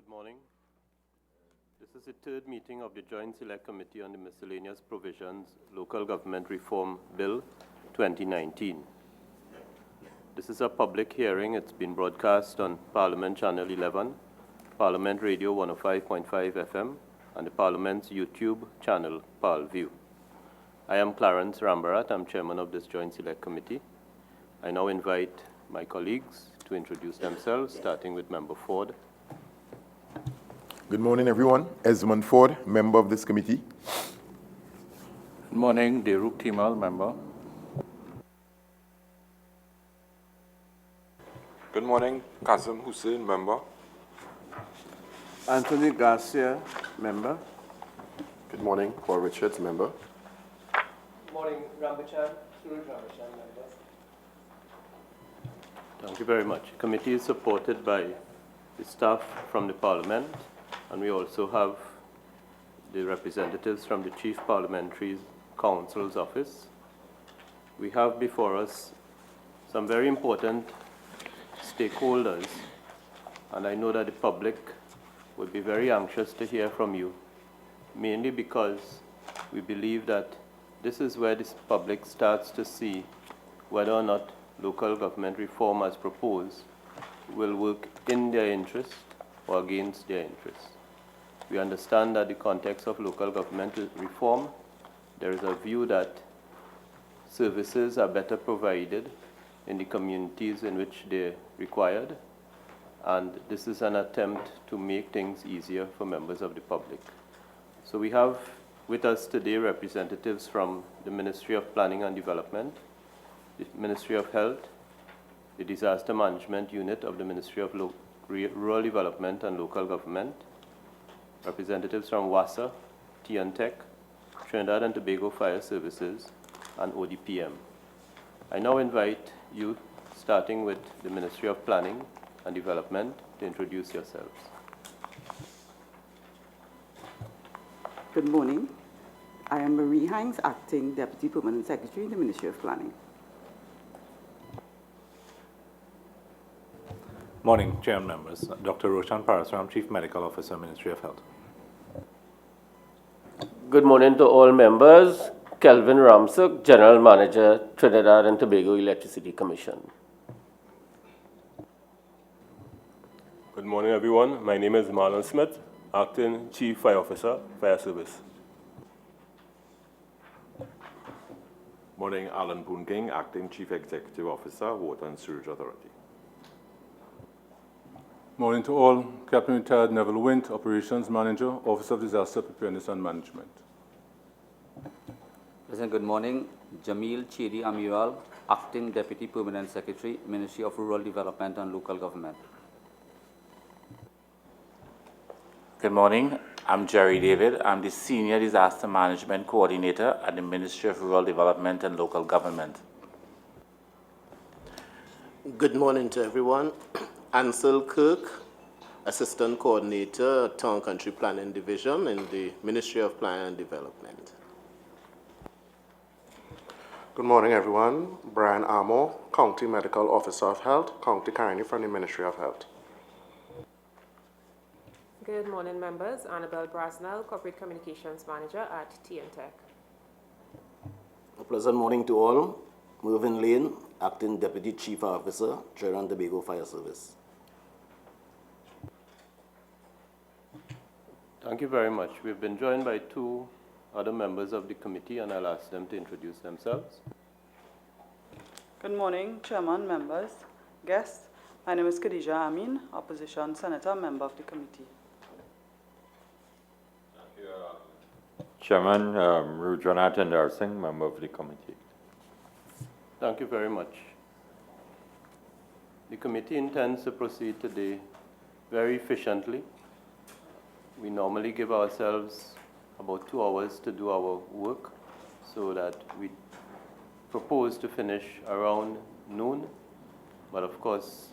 Good morning. This is the third meeting of the Joint Select Committee on the Miscellaneous Provisions Local Government Reform Bill 2019. This is a public hearing. It's been broadcast on Parliament Channel 11, Parliament Radio 105.5 FM, and the Parliament's YouTube channel, ParlView. I am Clarence Rambarat. I'm chairman of this Joint Select Committee. I now invite my colleagues to introduce themselves, starting with Member Ford. Good morning, everyone. Esmond Ford, member of this committee. Good morning, Deruk Timal, member. Good morning, Kazim Hussein, member. Anthony Garcia, member. Good morning, Paul Richards, member. Good morning, Rambachan, Suraj Rambachan, member. Thank you very much. The committee is supported by the staff from the Parliament, and we also have the representatives from the Chief Parliamentary Counsel's office. We have before us some very important stakeholders, and I know that the public would be very anxious to hear from you, mainly because we believe that this is where this public starts to see whether or not local government reform as proposed will work in their interest or against their interests. We understand that the context of local government reform, there is a view that services are better provided in the communities in which they're required, and this is an attempt to make things easier for members of the public. So we have with us today representatives from the Ministry of Planning and Development, the Ministry of Health, the Disaster Management Unit of the Ministry of Rural Development and Local Government, representatives from WASA, TNTech, Trinidad and Tobago Fire Services, and ODPM. I now invite you, starting with the Ministry of Planning and Development, to introduce yourselves. Good morning. I am Marie Hines, Acting Deputy Permanent Secretary in the Ministry of Planning. Morning, Chair and members. Dr. Roshan Parasram, Chief Medical Officer, Ministry of Health. Good morning to all members. Kelvin Ramsuk, General Manager, Trinidad and Tobago Electricity Commission. Good morning, everyone. My name is Marlon Smith, Acting Chief Fire Officer, Fire Service. Morning, Alan Boone King, Acting Chief Executive Officer, Water and Sewage Authority. Morning to all. Captain Retired Neville Wint, Operations Manager, Office of Disaster Preparedness and Management. President, good morning. Jamil Chidi Amiral, Acting Deputy Permanent Secretary, Ministry of Rural Development and Local Government. Good morning. I'm Jerry David. I'm the Senior Disaster Management Coordinator at the Ministry of Rural Development and Local Government. Good morning to everyone. Ansel Kirk, Assistant Coordinator, Town Country Planning Division in the Ministry of Planning and Development. Good morning, everyone. Brian Amo, County Medical Officer of Health, County Carney from the Ministry of Health. Good morning, members. Annabelle Brasnell, Corporate Communications Manager at TNTech. A pleasant morning to all. Mervyn Lane, Acting Deputy Chief Officer, Trinidad and Tobago Fire Service. Thank you very much. We've been joined by two other members of the committee, and I'll ask them to introduce themselves. Good morning, Chairman, members, guests. My name is Khadija Amin, Opposition Senator, member of the committee. Thank you, Chairman Jonathan Darsing, member of the committee. Thank you very much. The committee intends to proceed today very efficiently. We normally give ourselves about 2 hours to do our work, so that we propose to finish around noon. But of course,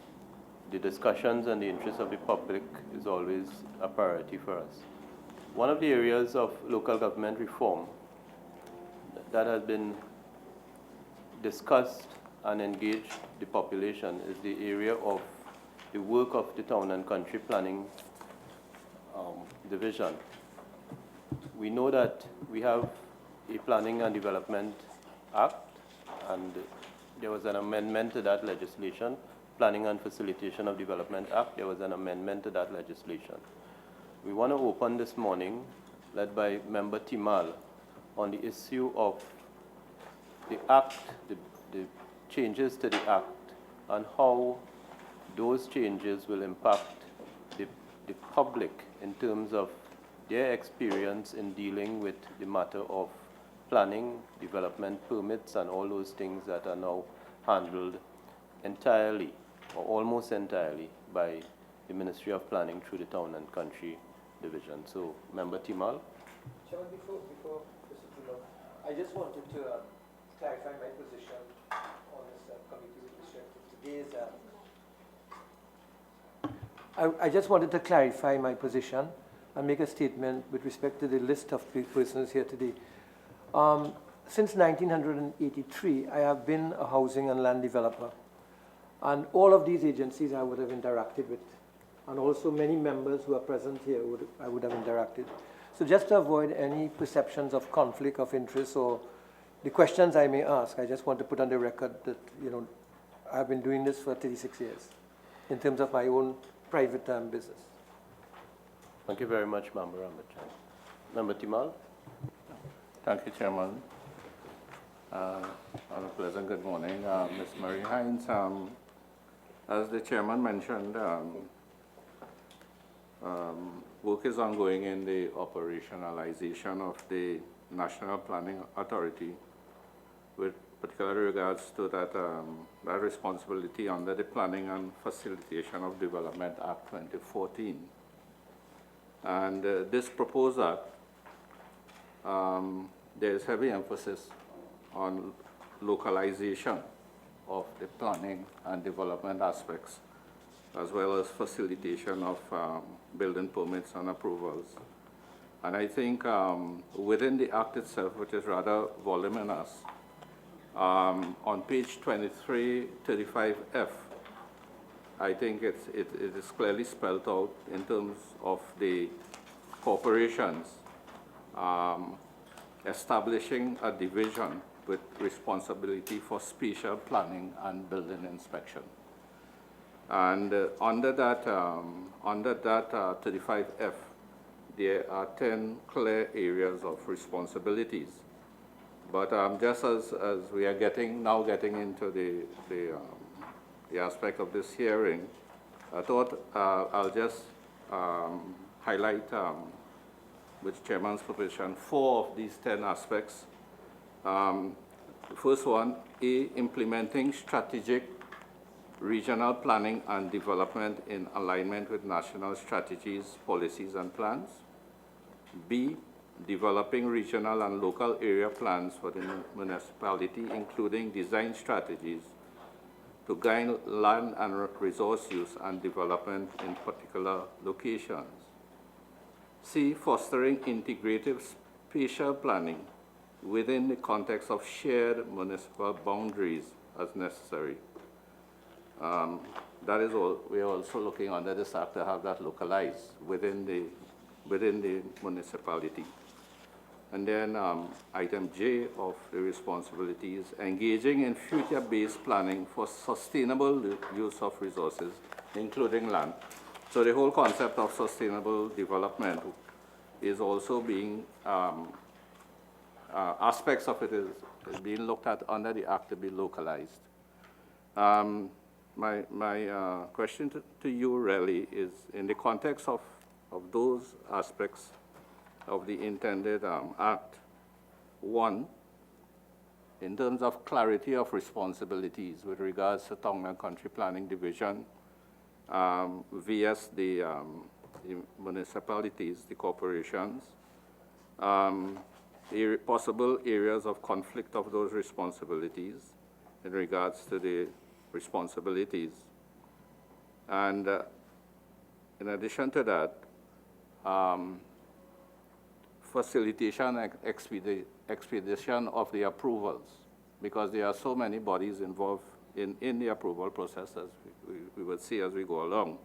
the discussions and the interest of the public is always a priority for us. One of the areas of local government reform that has been discussed and engaged the population is the area of the work of the Town and Country Planning division. We know that we have a Planning and Development Act, and there was an amendment to that legislation, Planning and Facilitation of Development Act. There was an amendment to that legislation. We want to open this morning, led by Member Timal, on the issue of the Act, the changes to the Act, and how those changes will impact the public in terms of their experience in dealing with the matter of planning, development permits, and all those things that are now handled entirely or almost entirely by the Ministry of Planning through the Town and Country Division. So, Member Timal. Chairman, before Mr. Timal, I just wanted to clarify my position on this committee with respect to today's. I just wanted to clarify my position and make a statement with respect to the list of persons here today. Since 1983, I have been a housing and land developer. And all of these agencies I would have interacted with. And also many members who are present here I would have interacted. So just to avoid any perceptions of conflict of interest or the questions I may ask, I just want to put on the record that, I've been doing this for 36 years in terms of my own private business. Thank you very much, Member Ramachan. Member Timal. Thank you, Chairman. And a pleasant good morning, Ms. Marie Hines. As the Chairman mentioned, work is ongoing in the operationalization of the National Planning Authority with particular regards to that responsibility under the Planning and Facilitation of Development Act 2014. And this proposed act, there is heavy emphasis on localization of the planning and development aspects, as well as facilitation of building permits and approvals. And I think within the act itself, which is rather voluminous, on page 2335F, I think it is clearly spelled out in terms of the corporations establishing a division with responsibility for spatial planning and building inspection. And under that 35F, there are 10 clear areas of responsibilities. But just as we are now getting into the aspect of this hearing, I thought I'll just highlight, with Chairman's permission, 4 of these 10 aspects. The first one, implementing strategic regional planning and development in alignment with national strategies, policies, and plans. B, developing regional and local area plans for the municipality, including design strategies to guide land and resource use and development in particular locations. C, fostering integrative spatial planning within the context of shared municipal boundaries as necessary. That is all. We are also looking under this act to have that localized within the municipality. And then item J of the responsibilities, engaging in future-based planning for sustainable use of resources, including land. So the whole concept of sustainable development is also being, aspects of it is being looked at under the act to be localized. My question to you really is in the context of those aspects of the intended act. One, in terms of clarity of responsibilities with regards to Town and Country Planning Division, vs the municipalities, the corporations, possible areas of conflict of those responsibilities in regards to the responsibilities. And in addition to that, facilitation and expedition of the approvals, because there are so many bodies involved in the approval process, as we will see as we go along.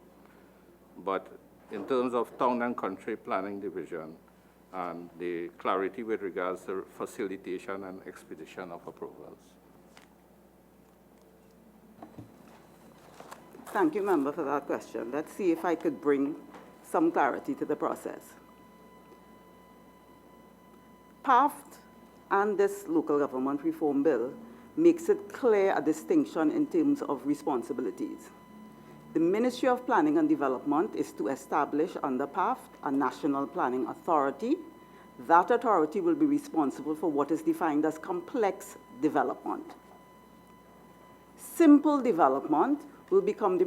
But in terms of Town and Country Planning Division and the clarity with regards to facilitation and expedition of approvals. Thank you, member, for that question. Let's see if I could bring some clarity to the process. PAFT and this local government reform bill makes it clear a distinction in terms of responsibilities. The Ministry of Planning and Development is to establish under PAFT a national planning authority. That authority will be responsible for what is defined as complex development. Simple development will become the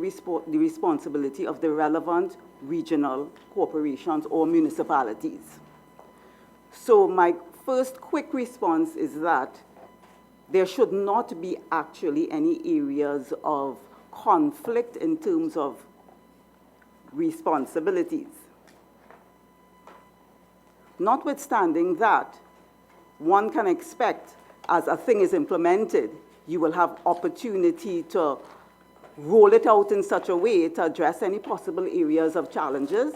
responsibility of the relevant regional corporations or municipalities. So my first quick response is that there should not be actually any areas of conflict in terms of responsibilities. Notwithstanding that, one can expect as a thing is implemented, you will have opportunity to roll it out in such a way to address any possible areas of challenges.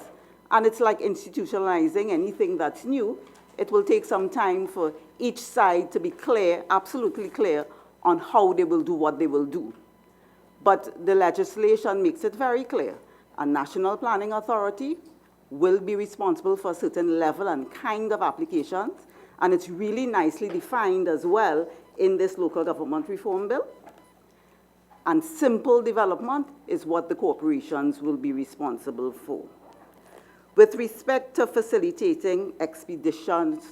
And it's like institutionalizing anything that's new. It will take some time for each side to be clear, absolutely clear, on how they will do what they will do. But the legislation makes it very clear. A national planning authority will be responsible for a certain level and kind of applications, and it's really nicely defined as well in this local government reform bill. And simple development is what the corporations will be responsible for. With respect to facilitating expeditions,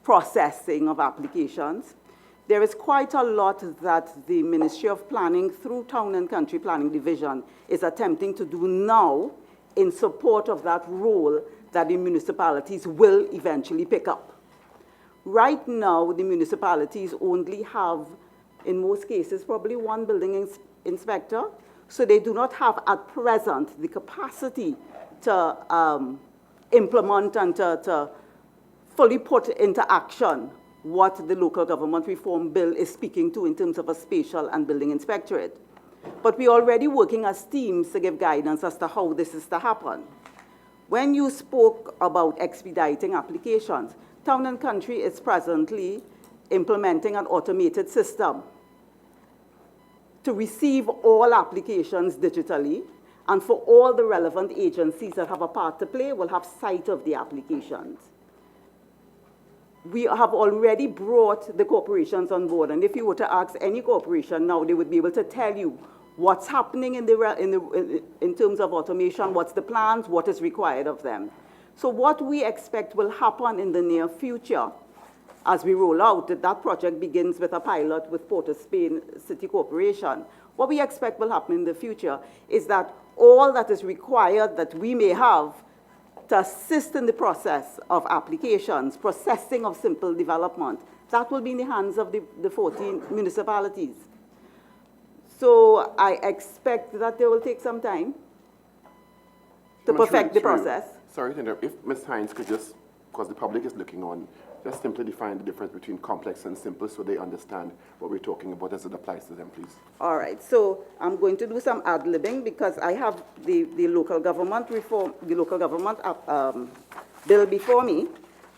processing of applications, there is quite a lot that the Ministry of Planning through Town and Country Planning Division is attempting to do now in support of that role that the municipalities will eventually pick up. Right now, the municipalities only have, in most cases, probably one building inspector, so they do not have at present the capacity to implement and to fully put into action what the local government reform bill is speaking to in terms of a spatial and building inspectorate. But we're already working as teams to give guidance as to how this is to happen. When you spoke about expediting applications, Town and Country is presently implementing an automated system to receive all applications digitally, and for all the relevant agencies that have a part to play will have sight of the applications. We have already brought the corporations on board, and if you were to ask any corporation now, they would be able to tell you what's happening in terms of automation, what's the plans, what is required of them. So what we expect will happen in the near future as we roll out, that project begins with a pilot with Port of Spain City Corporation. What we expect will happen in the future is that all that is required that we may have to assist in the process of applications, processing of simple development, that will be in the hands of the 14 municipalities. So I expect that they will take some time to perfect the process. Sorry to interrupt. If Ms. Hines could just, because the public is looking on, just simply define the difference between complex and simple so they understand what we're talking about as it applies to them, please. All right, so I'm going to do some ad-libbing because I have the local government reform, the local government bill before me,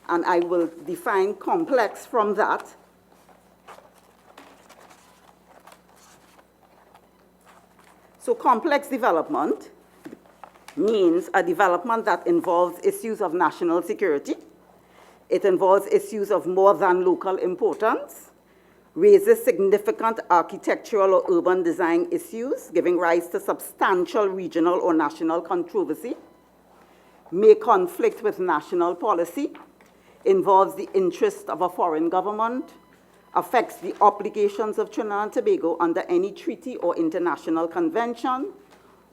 and I will define complex from that. So complex development means a development that involves issues of national security. It involves issues of more than local importance, raises significant architectural or urban design issues, giving rise to substantial regional or national controversy, may conflict with national policy, involves the interest of a foreign government, affects the obligations of Trinidad and Tobago under any treaty or international convention,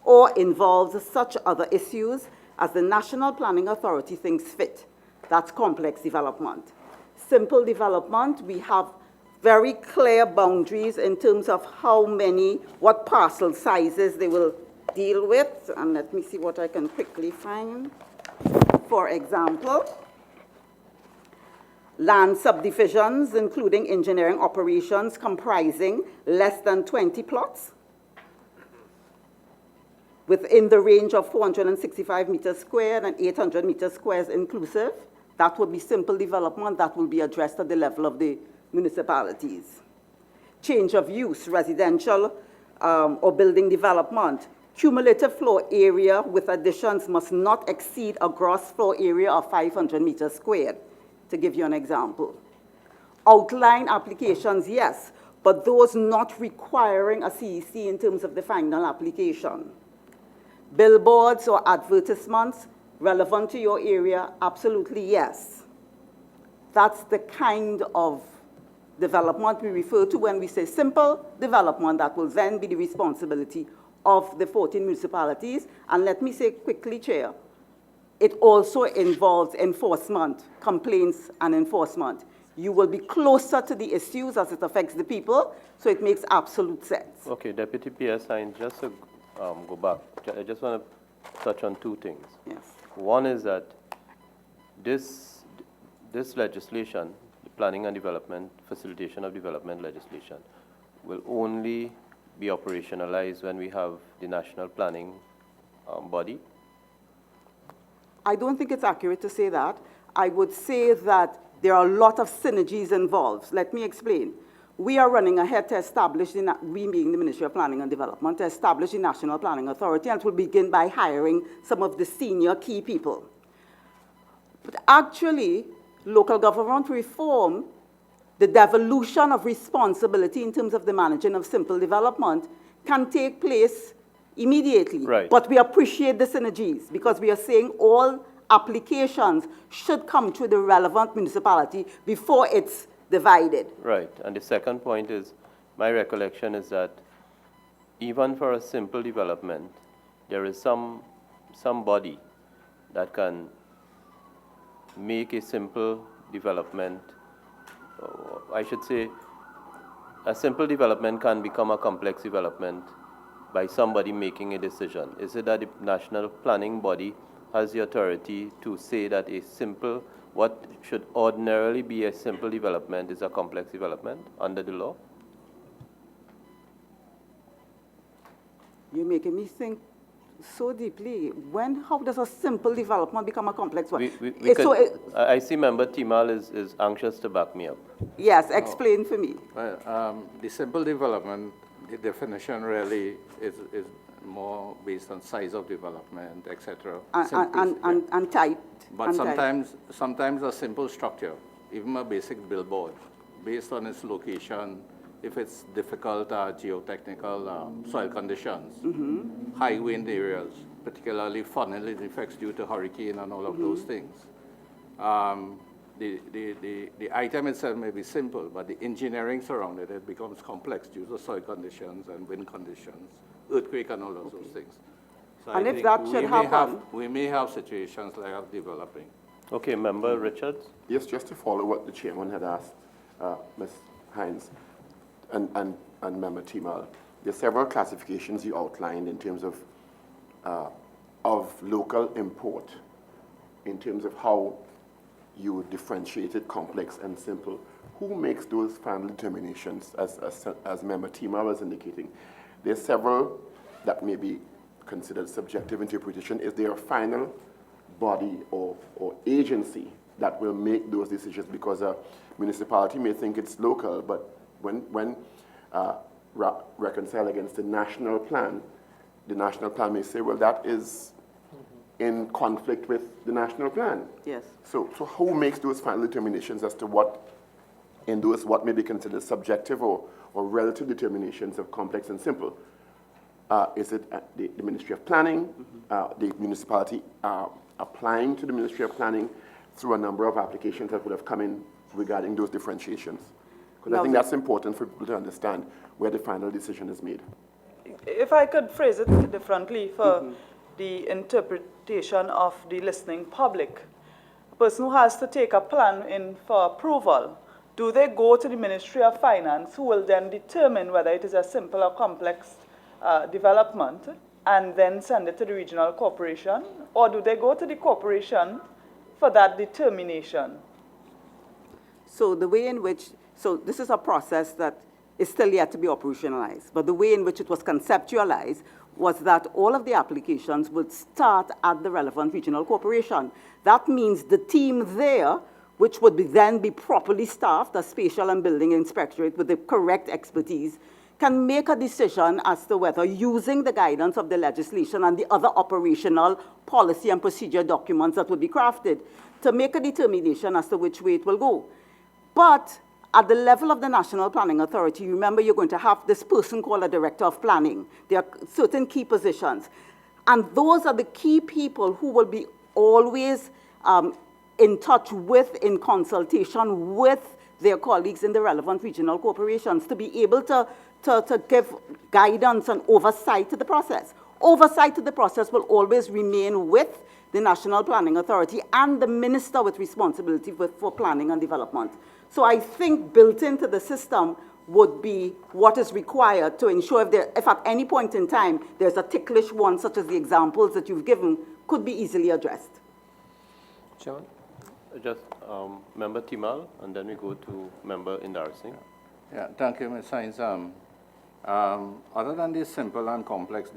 or involves such other issues as the National Planning Authority thinks fit. That's complex development. Simple development, we have very clear boundaries in terms of how many, what parcel sizes they will deal with. And let me see what I can quickly find. For example, land subdivisions, including engineering operations comprising less than 20 plots. within the range of 465 meters squared and 800 meters squares inclusive. That would be simple development that will be addressed at the level of the municipalities. Change of use, residential or building development. Cumulative floor area with additions must not exceed a gross floor area of 500 meters squared, to give you an example. Outline applications, yes, but those not requiring a CEC in terms of the final application. Billboards or advertisements relevant to your area, absolutely yes. That's the kind of development we refer to when we say simple development that will then be the responsibility of the 14 municipalities. And let me say quickly, Chair, it also involves enforcement, complaints and enforcement. You will be closer to the issues as it affects the people, so it makes absolute sense. Okay, Deputy PS Hines, just to go back, I just want to touch on two things. Yes. One is that this legislation, the planning and development, facilitation of development legislation, will only be operationalized when we have the national planning body? I don't think it's accurate to say that. I would say that there are a lot of synergies involved. Let me explain. We are running ahead to establish, we being the Ministry of Planning and Development, to establish the National Planning Authority, and it will begin by hiring some of the senior key people. But actually, local government reform, the devolution of responsibility in terms of the managing of simple development can take place immediately. Right. But we appreciate the synergies because we are saying all applications should come to the relevant municipality before it's divided. Right. And the second point is, my recollection is that even for a simple development, there is somebody that can make a simple development, I should say, a simple development can become a complex development by somebody making a decision. Is it that the national planning body has the authority to say that what should ordinarily be a simple development is a complex development under the law? You're making me think so deeply. How does a simple development become a complex one? I see Member Timal is anxious to back me up. Yes, explain for me. Well, the simple development, the definition really is more based on size of development, etc. And type. But sometimes a simple structure, even a basic billboard, based on its location, if it's difficult geotechnical soil conditions, high wind areas, particularly funneling effects due to hurricane and all of those things. The item itself may be simple, but the engineering surrounding it becomes complex due to soil conditions and wind conditions, earthquake and all of those things. So and if that should happen, we may have situations like that developing. Okay, Member Richards? Yes, just to follow what the chairman had asked, Ms. Hines and Member Timal. There are several classifications you outlined in terms of local import, in terms of how you differentiated complex and simple. Who makes those final determinations, as Member Timal was indicating? There are several that may be considered subjective interpretation. Is there a final body or agency that will make those decisions? Because a municipality may think it's local, but when reconciled against the national plan may say, well, that is in conflict with the national plan. Yes. So who makes those final determinations as to what may be considered subjective or relative determinations of complex and simple? Is it the Ministry of Planning, the municipality applying to the Ministry of Planning through a number of applications that would have come in regarding those differentiations? Because I think that's important for people to understand where the final decision is made. If I could phrase it differently for the interpretation of the listening public, a person who has to take a plan in for approval, do they go to the Ministry of Finance, who will then determine whether it is a simple or complex development, and then send it to the regional corporation, or do they go to the corporation for that determination? So the way in which, so this is a process that is still yet to be operationalized. But the way in which it was conceptualized was that all of the applications would start at the relevant regional corporation. That means the team there, which would then be properly staffed, a spatial and building inspectorate with the correct expertise, can make a decision as to whether, using the guidance of the legislation and the other operational policy and procedure documents that would be crafted, to make a determination as to which way it will go. But at the level of the National Planning Authority, remember, you're going to have this person called a Director of Planning. There are certain key positions. And those are the key people who will be always in touch with, in consultation with their colleagues in the relevant regional corporations to be able to give guidance and oversight to the process. Oversight to the process will always remain with the National Planning Authority and the minister with responsibility for planning and development. So I think built into the system would be what is required to ensure if at any point in time there's a ticklish one, such as the examples that you've given, could be easily addressed. Chairman? Just Member Timal, and then we go to Member Indarsing. Yeah, thank you, Ms. Hines. Other than these simple and complex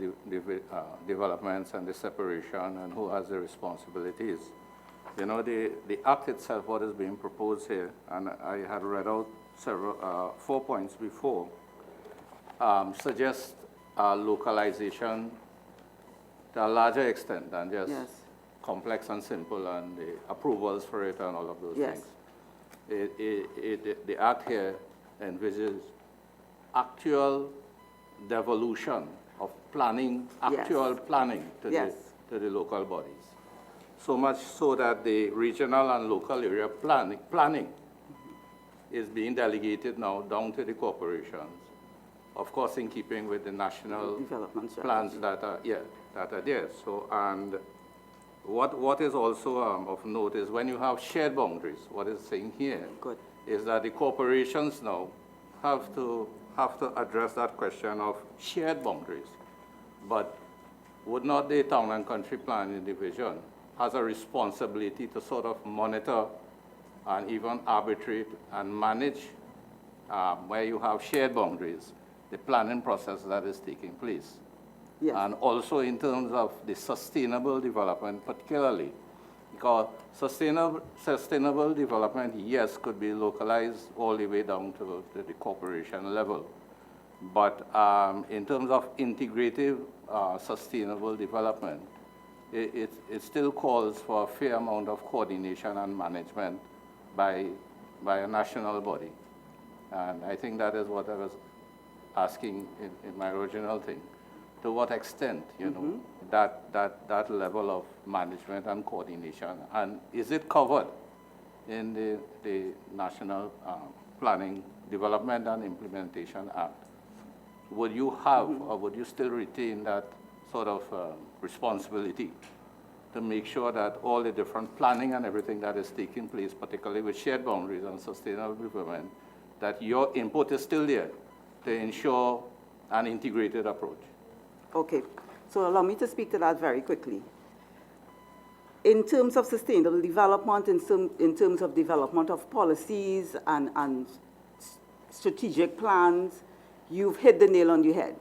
developments and the separation and who has the responsibilities, you know, the act itself, what is being proposed here, and I had read out 4 points before, suggests localization to a larger extent than just complex and simple and the approvals for it and all of those things. The act here envisages actual devolution of planning, actual planning to the local bodies. So much so that the regional and local area planning is being delegated now down to the corporations, of course in keeping with the national plans that are there. So, and what is also of note is when you have shared boundaries, what is saying here is that the corporations now have to address that question of shared boundaries. But would not the Town and Country Planning Division has a responsibility to sort of monitor and even arbitrate and manage where you have shared boundaries, the planning process that is taking place? And also in terms of the sustainable development particularly, because sustainable development, yes, could be localized all the way down to the corporation level. But in terms of integrative sustainable development, it still calls for a fair amount of coordination and management by a national body. And I think that is what I was asking in my original thing. To what extent, you know, that level of management and coordination, and is it covered in the National Planning Development and Implementation Act? Would you have, or would you still retain that sort of responsibility to make sure that all the different planning and everything that is taking place, particularly with shared boundaries and sustainable development, that your input is still there to ensure an integrated approach? Okay, so allow me to speak to that very quickly. In terms of sustainable development, in terms of development of policies and strategic plans, you've hit the nail on the head.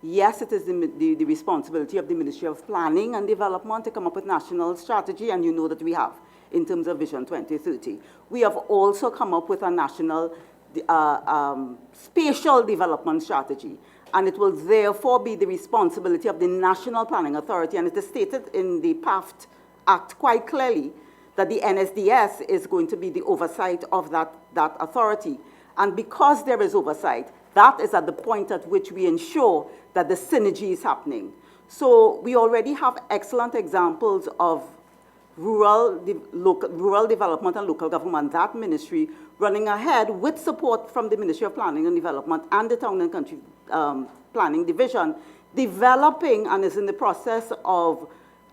Yes, it is the responsibility of the Ministry of Planning and Development to come up with national strategy, and you know that we have, in terms of Vision 2030. We have also come up with a national spatial development strategy, and it will therefore be the responsibility of the National Planning Authority, and it is stated in the PAFT Act quite clearly that the NSDS is going to be the oversight of that authority. And because there is oversight, that is at the point at which we ensure that the synergy is happening. So we already have excellent examples of rural development and local government, that ministry, running ahead with support from the Ministry of Planning and Development and the Town and Country Planning Division, developing and is in the process of,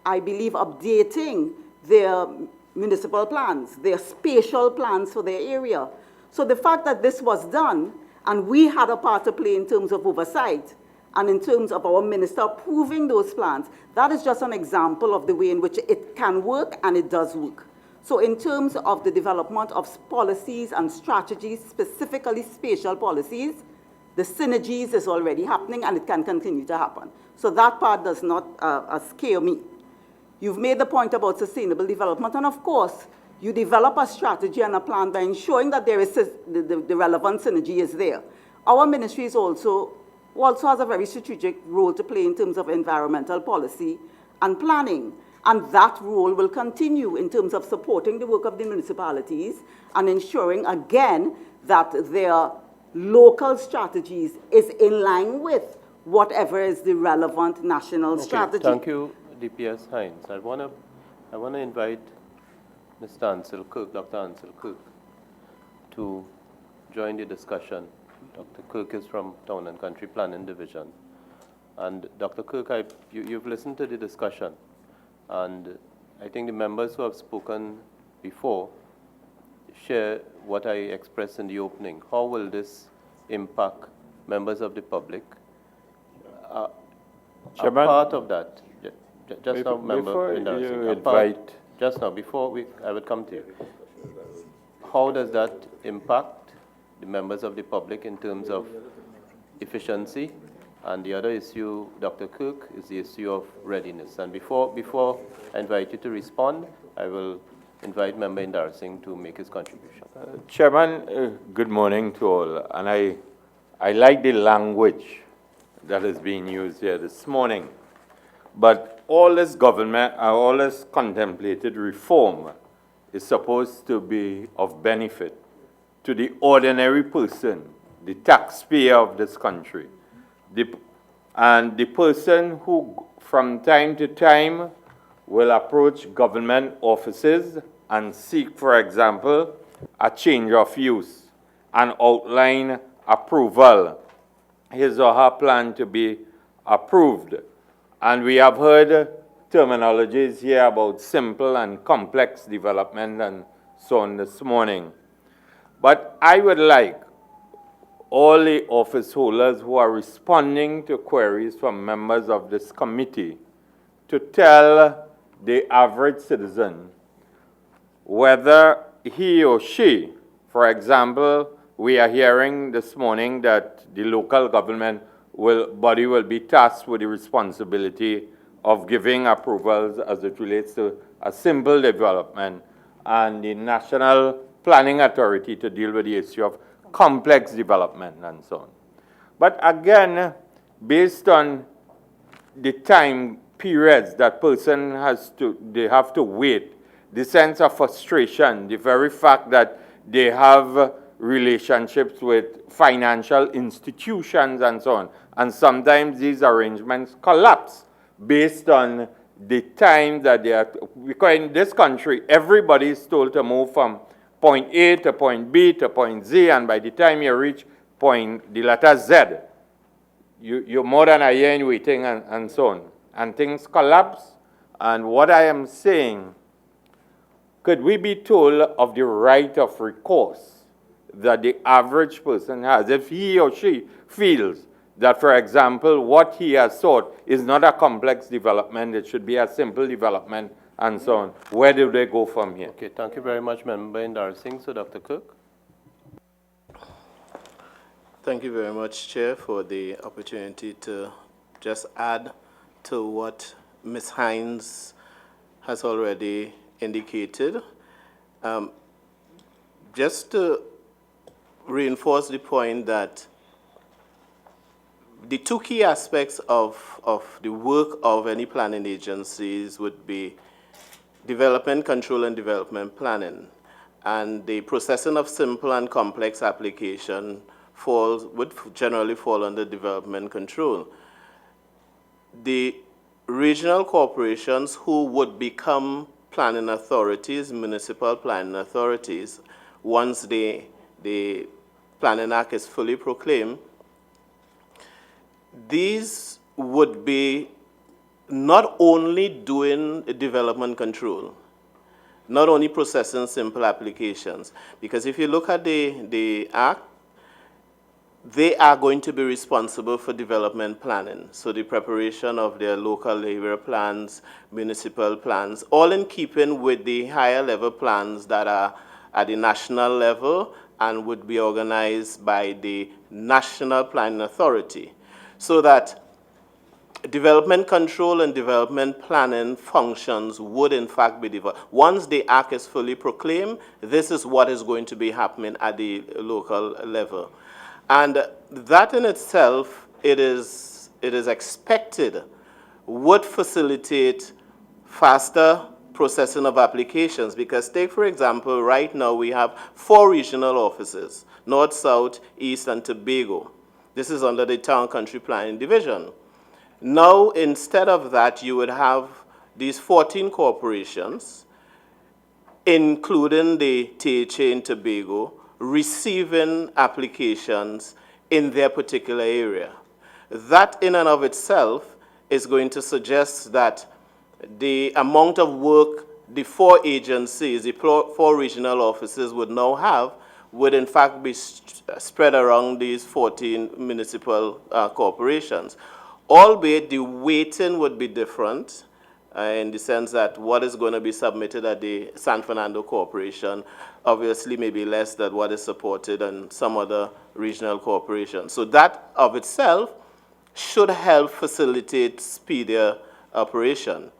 I believe, updating their municipal plans, their spatial plans for their area. So the fact that this was done, and we had a part to play in terms of oversight, and in terms of our minister approving those plans, that is just an example of the way in which it can work, and it does work. So in terms of the development of policies and strategies, specifically spatial policies, The synergies is already happening, and it can continue to happen. So that part does not scare me. You've made the point about sustainable development, and of course, you develop a strategy and a plan by ensuring that there is the relevant synergy is there. Our ministry is also has a very strategic role to play in terms of environmental policy and planning. And that role will continue in terms of supporting the work of the municipalities and ensuring, again, that their local strategies is in line with whatever is the relevant national strategy. Thank you, DPS Hines. I want to invite Mr. Ansel Kirk, Dr. Ansel Kirk, to join the discussion. Dr. Kirk is from Town and Country Planning Division. And Dr. Kirk, you've listened to the discussion, and I think the members who have spoken before share what I expressed in the opening. How will this impact members of the public? A part of that, just now, member I would come to you. How does that impact the members of the public in terms of efficiency? And the other issue, Dr. Kirk, is the issue of readiness. And before I invite you to respond, I will invite Member Indar Singh to make his contribution. Chairman, good morning to all. And I like the language that is being used here this morning. But all this government, all this contemplated reform is supposed to be of benefit to the ordinary person, the taxpayer of this country. And the person who from time to time will approach government offices and seek, for example, a change of use and outline approval, his or her plan to be approved. And we have heard terminologies here about simple and complex development and so on this morning. But I would like all the office holders who are responding to queries from members of this committee to tell the average citizen whether he or she, for example, we are hearing this morning that the local government body will be tasked with the responsibility of giving approvals as it relates to a simple development, and the National Planning Authority to deal with the issue of complex development and so on. But again, based on the time periods that person they have to wait, the sense of frustration, the very fact that they have relationships with financial institutions and so on, and sometimes these arrangements collapse based on the time that they are, because in this country, everybody is told to move from point A to point B to point Z, and by the time you reach the letter Z, you're more than a year in waiting and so on. And things collapse. And what I am saying, could we be told of the right of recourse that the average person has if he or she feels that, for example, what he has sought is not a complex development, it should be a simple development, and so on? Where do they go from here? Okay, thank you very much, Member Indar Singh. So, Dr. Kirk. Thank you very much, Chair, for the opportunity to just add to what Ms. Hines has already indicated. Just to reinforce the point that the two key aspects of the work of any planning agencies would be development control and development planning. And the processing of simple and complex application would generally fall under development control. The regional corporations who would become planning authorities, municipal planning authorities, once the Planning Act is fully proclaimed, these would be not only doing development control, not only processing simple applications, because if you look at the Act, they are going to be responsible for development planning. So the preparation of their local area plans, municipal plans, all in keeping with the higher level plans that are at the national level and would be organized by the National Planning Authority, so that development control and development planning functions would in fact be developed. Once the act is fully proclaimed, this is what is going to be happening at the local level. And that in itself, it is expected, would facilitate faster processing of applications. Because take, for example, right now we have 4 regional offices, North, South, East, and Tobago. This is under the Town Country Planning Division. Now, instead of that, you would have these 14 corporations, including the THA in Tobago, receiving applications in their particular area. That in and of itself is going to suggest that the amount of work the 4 agencies, the 4 regional offices would now have, would in fact be spread around these 14 municipal corporations. Albeit the weighting would be different in the sense that what is going to be submitted at the San Fernando Corporation obviously may be less than what is supported in some other regional corporations. So that of itself should help facilitate speedier operation.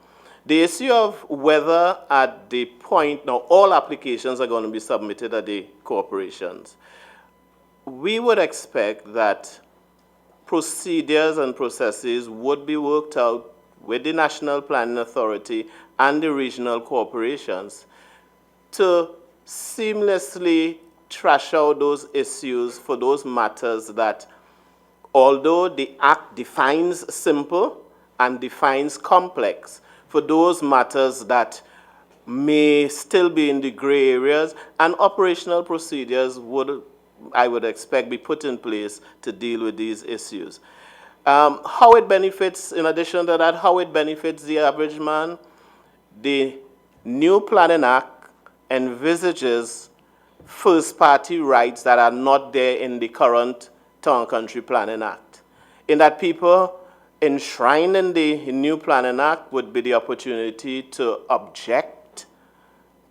The issue of whether at the point, now all applications are going to be submitted at the corporations, we would expect that procedures and processes would be worked out with the National Planning Authority and the regional corporations to seamlessly trash out those issues for those matters that, although the Act defines simple and defines complex, for those matters that may still be in the gray areas, and operational procedures would, I would expect, be put in place to deal with these issues. How it benefits, in addition to that, how it benefits the average man, the new Planning Act envisages first-party rights that are not there in the current Town Country Planning Act, in that people enshrined in the new Planning Act would be the opportunity to object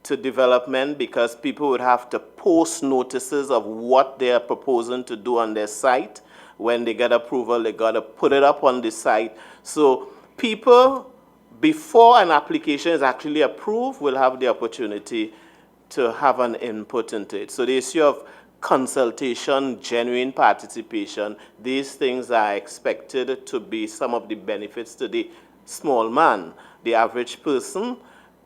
to development, because people would have to post notices of what they are proposing to do on their site. When they get approval, they got to put it up on the site. So people, before an application is actually approved, will have the opportunity to have an input into it. So the issue of consultation, genuine participation, these things are expected to be some of the benefits to the small man, the average person,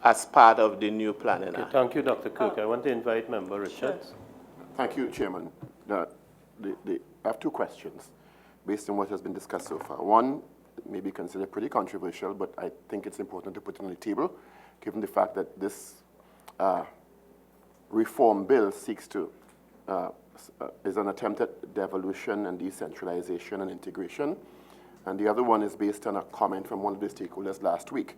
as part of the new Planning Act. Thank you, Dr. Cook. I want to invite Member Richards. Sure. Thank you, Chairman. I have 2 questions based on what has been discussed so far. One may be considered pretty controversial, but I think it's important to put it on the table, given the fact that this reform bill seeks to is an attempt at devolution and decentralization and integration. And the other one is based on a comment from one of the stakeholders last week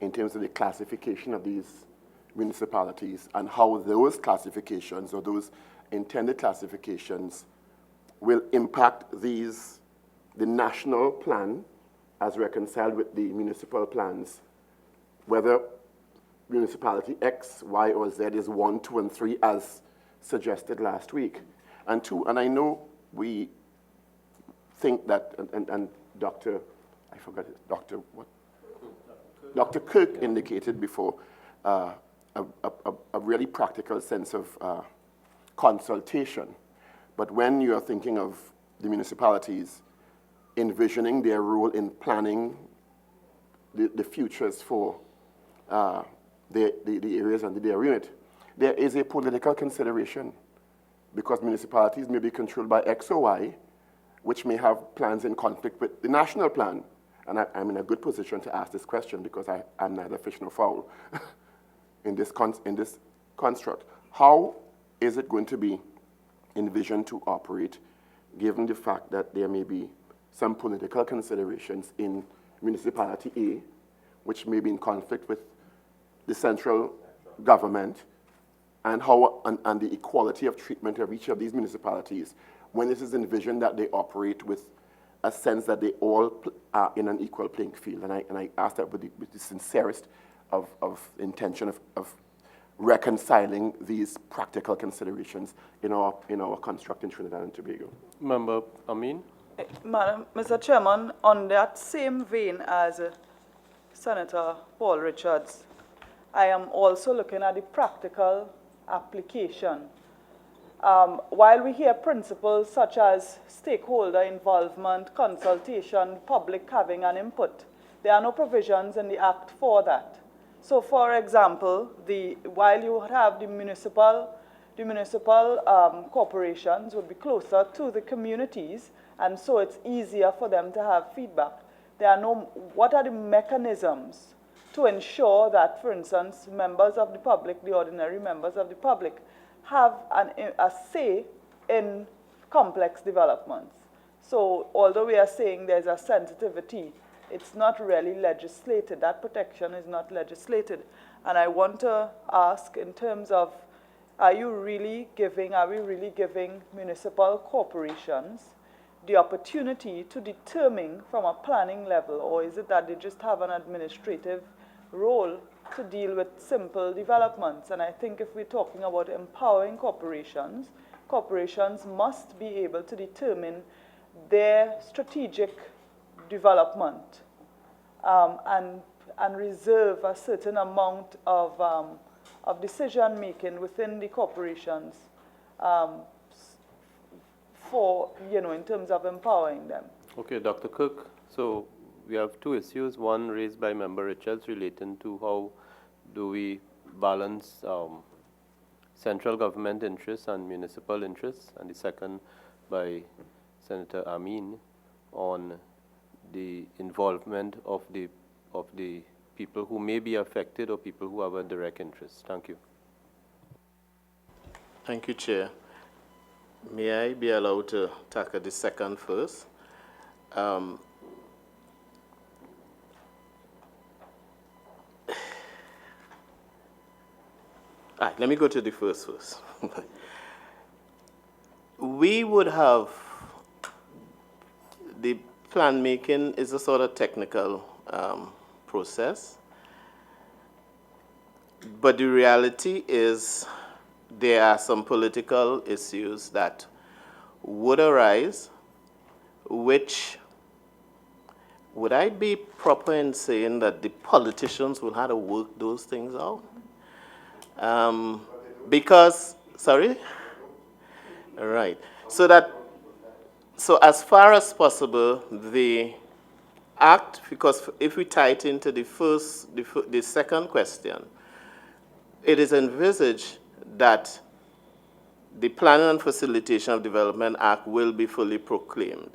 in terms of the classification of these municipalities and how those classifications or those intended classifications will impact the national plan as reconciled with the municipal plans, whether municipality X, Y, or Z is 1, 2, and 3 as suggested last week. And 2, and I know we think that, and Dr. I forgot it, Dr. what? Dr. Kirk indicated before a really practical sense of consultation. But when you're thinking of the municipalities envisioning their role in planning the futures for the areas under their remit, there is a political consideration, because municipalities may be controlled by X or Y, which may have plans in conflict with the national plan. And I'm in a good position to ask this question, because I'm neither fish nor fowl in this construct. How is it going to be envisioned to operate, given the fact that there may be some political considerations in municipality A, which may be in conflict with the central government, and how and the equality of treatment of each of these municipalities, when it is envisioned that they operate with a sense that they all are in an equal playing field? And I ask that with the sincerest of intention of reconciling these practical considerations in our construct in Trinidad and Tobago. Member Amin? Mr. Chairman, on that same vein as Senator Paul Richards, I am also looking at the practical application. While we hear principles such as stakeholder involvement, consultation, public having an input, there are no provisions in the Act for that. So, for example, while you have the municipal corporations would be closer to the communities, and so it's easier for them to have feedback. What are the mechanisms to ensure that, for instance, members of the public, the ordinary members of the public, have a say in complex developments? So, although we are saying there's a sensitivity, it's not really legislated. That protection is not legislated. And I want to ask in terms of, are we really giving municipal corporations the opportunity to determine from a planning level, or is it that they just have an administrative role to deal with simple developments? And I think if we're talking about empowering corporations, corporations must be able to determine their strategic development and reserve a certain amount of decision making within the corporations for, in terms of empowering them. Okay, Dr. Cook. So we have two issues, one raised by Member Richards relating to how do we balance central government interests and municipal interests, and the second by Senator Amin on the involvement of the people who may be affected or people who have a direct interest. Thank you. Thank you, Chair. May I be allowed to tackle the second first? All right, let me go to the first. We would have, the plan making is a sort of technical process, but the reality is there are some political issues that would arise, which, would I be proper in saying that the politicians will have to work those things out? Because, sorry? All right. So as far as possible, the Act, because if we tie it into the second question, it is envisaged that the Planning and Facilitation of Development Act will be fully proclaimed.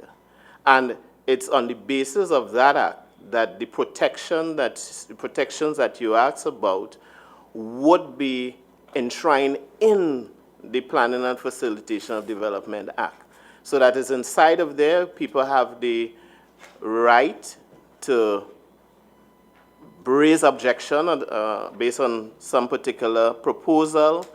And it's on the basis of that act that the protections that you asked about would be enshrined in the Planning and Facilitation of Development Act. So that is inside of there, people have the right to raise objection based on some particular proposal.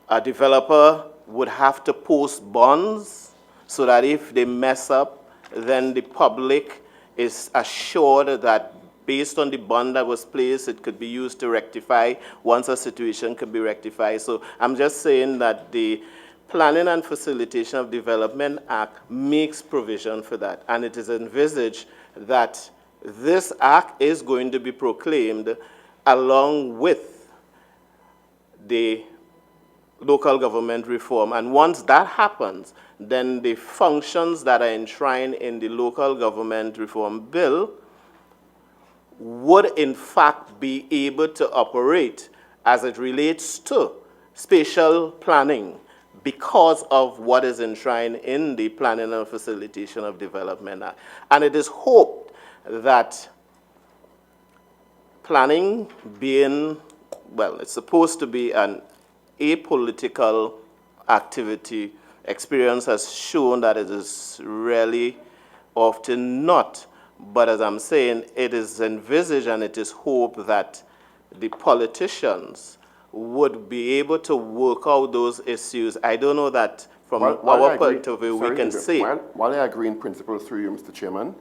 A developer would have to post bonds so that if they mess up, then the public is assured that based on the bond that was placed, it could be used to rectify once a situation can be rectified. So I'm just saying that the Planning and Facilitation of Development Act makes provision for that. And it is envisaged that this act is going to be proclaimed along with the local government reform. And once that happens, then the functions that are enshrined in the local government reform bill would in fact be able to operate as it relates to spatial planning because of what is enshrined in the Planning and Facilitation of Development Act. And it is hoped that planning being, well, it's supposed to be an apolitical activity. Experience has shown that it is really often not. But as I'm saying, it is envisaged and it is hoped that the politicians would be able to work out those issues. I don't know that from our point of view we can say. While I agree in principle through you, Mr. Chairman,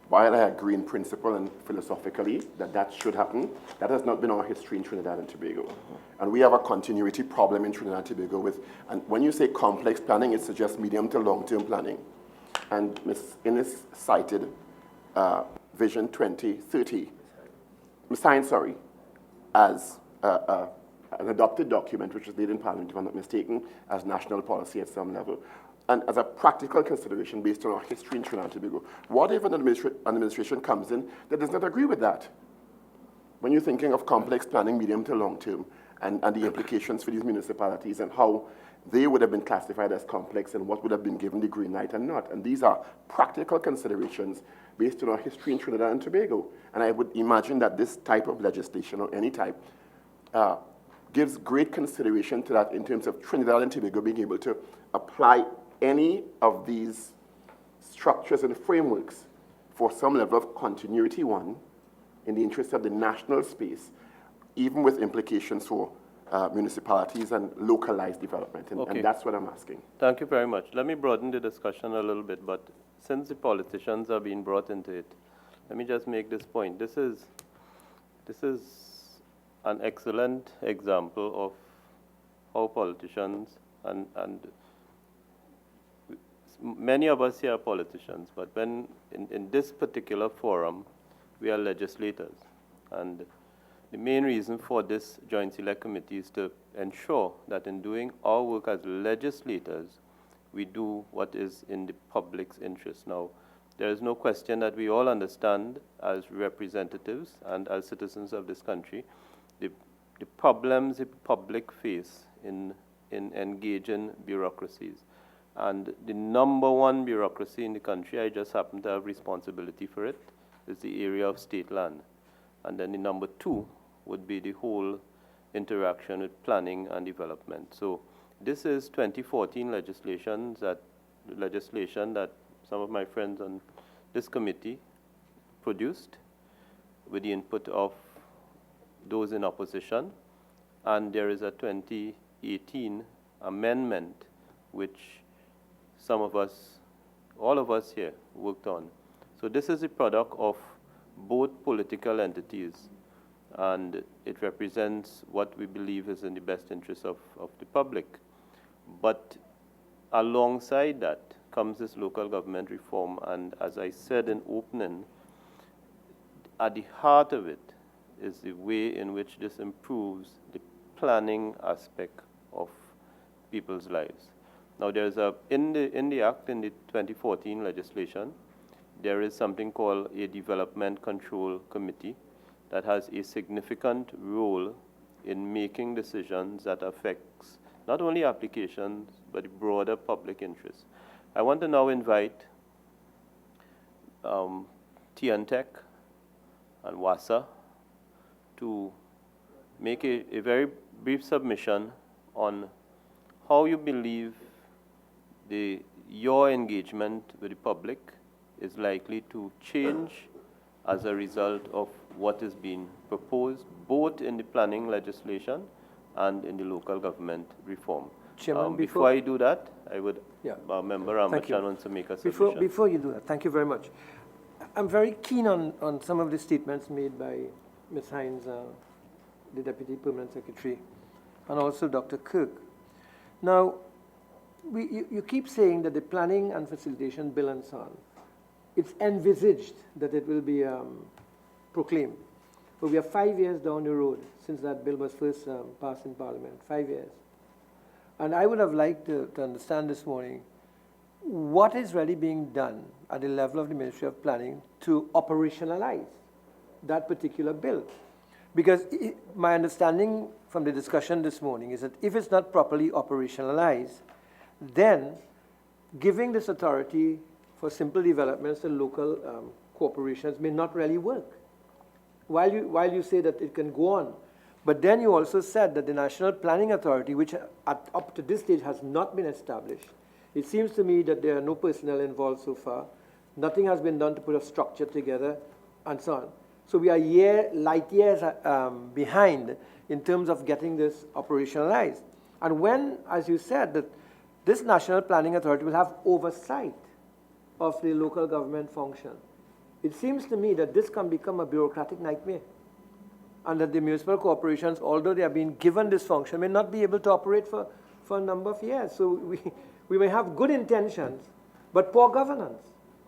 while I agree in principle and philosophically that that should happen, that has not been our history in Trinidad and Tobago. And we have a continuity problem in Trinidad and Tobago with, and when you say complex planning, it suggests medium to long-term planning. And Ms. Innes cited Vision 2030, Ms. Hines, sorry, as an adopted document, which was laid in Parliament, if I'm not mistaken, as national policy at some level. And as a practical consideration based on our history in Trinidad and Tobago, what if an administration comes in that does not agree with that? When you're thinking of complex planning, medium to long term, and the implications for these municipalities and how they would have been classified as complex and what would have been given the green light and not. And these are practical considerations based on our history in Trinidad and Tobago. And I would imagine that this type of legislation or any type gives great consideration to that in terms of Trinidad and Tobago being able to apply any of these structures and frameworks for some level of continuity, one, in the interest of the national space, even with implications for municipalities and localized development. And that's what I'm asking. Thank you very much. Let me broaden the discussion a little bit, but since the politicians are being brought into it, let me just make this point. This is an excellent example of how politicians and many of us here are politicians, but when in this particular forum, we are legislators. And the main reason for this Joint Select Committee is to ensure that in doing our work as legislators, we do what is in the public's interest. Now, there is no question that we all understand as representatives and as citizens of this country the problems the public face in engaging bureaucracies. And the number one bureaucracy in the country, I just happen to have responsibility for it, is the area of state land. And then the number two would be the whole interaction with planning and development. So this is 2014 legislation that some of my friends on this committee produced with the input of those in opposition. And there is a 2018 amendment which some of us, all of us here, worked on. So this is a product of both political entities, and it represents what we believe is in the best interest of the public. But alongside that comes this local government reform, and as I said in opening, at the heart of it is the way in which this improves the planning aspect of people's lives. Now, there's in the Act, in the 2014 legislation, there is something called a Development Control Committee that has a significant role in making decisions that affects not only applications, but the broader public interest. I want to now invite TNTech and WASA to make a very brief submission on how you believe your engagement with the public is likely to change as a result of what is being proposed, both in the planning legislation and in the local government reform. Chairman, before I do that, I would, Member Ramachan wants to make a submission. Before you do that, thank you very much. I'm very keen on some of the statements made by Ms. Hines, the Deputy Permanent Secretary, and also Dr. Kirk. Now, you keep saying that the planning and facilitation bill and so on, it's envisaged that it will be proclaimed. But we are 5 years down the road since that bill was first passed in Parliament, 5 years. And I would have liked to understand this morning what is really being done at the level of the Ministry of Planning to operationalize that particular bill. Because my understanding from the discussion this morning is that if it's not properly operationalized, then giving this authority for simple developments to local corporations may not really work. While you say that it can go on, but then you also said that the National Planning Authority, which up to this stage has not been established, it seems to me that there are no personnel involved so far. Nothing has been done to put a structure together, and so on. So we are light years behind in terms of getting this operationalized. And when, as you said, that this National Planning Authority will have oversight of the local government function, it seems to me that this can become a bureaucratic nightmare, and that the municipal corporations, although they are being given this function, may not be able to operate for a number of years. So we may have good intentions, but poor governance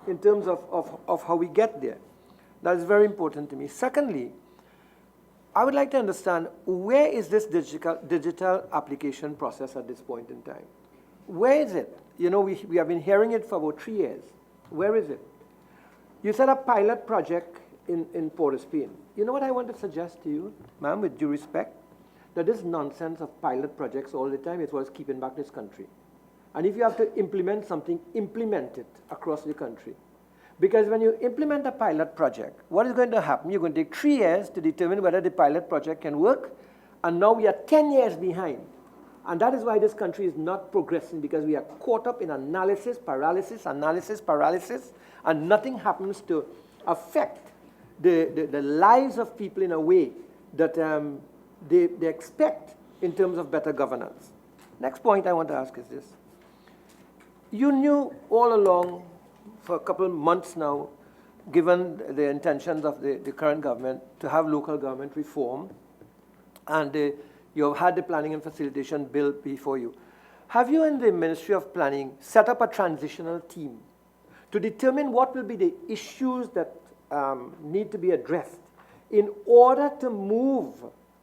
in terms of how we get there. That is very important to me. Secondly, I would like to understand, where is this digital application process at this point in time? Where is it? You know, we have been hearing it for about 3 years. Where is it? You said a pilot project in Port-au-Spain. You know what I want to suggest to you, ma'am, with due respect? That this nonsense of pilot projects all the time is what's keeping back this country. And if you have to implement something, implement it across the country. Because when you implement a pilot project, what is going to happen? You're going to take 3 years to determine whether the pilot project can work, and now we are 10 years behind. And that is why this country is not progressing, because we are caught up in analysis, paralysis, and nothing happens to affect the lives of people in a way that they expect in terms of better governance. Next point I want to ask is this. You knew all along, for a couple of months now, given the intentions of the current government to have local government reform, and you have had the planning and facilitation bill before you. Have you in the Ministry of Planning set up a transitional team to determine what will be the issues that need to be addressed in order to move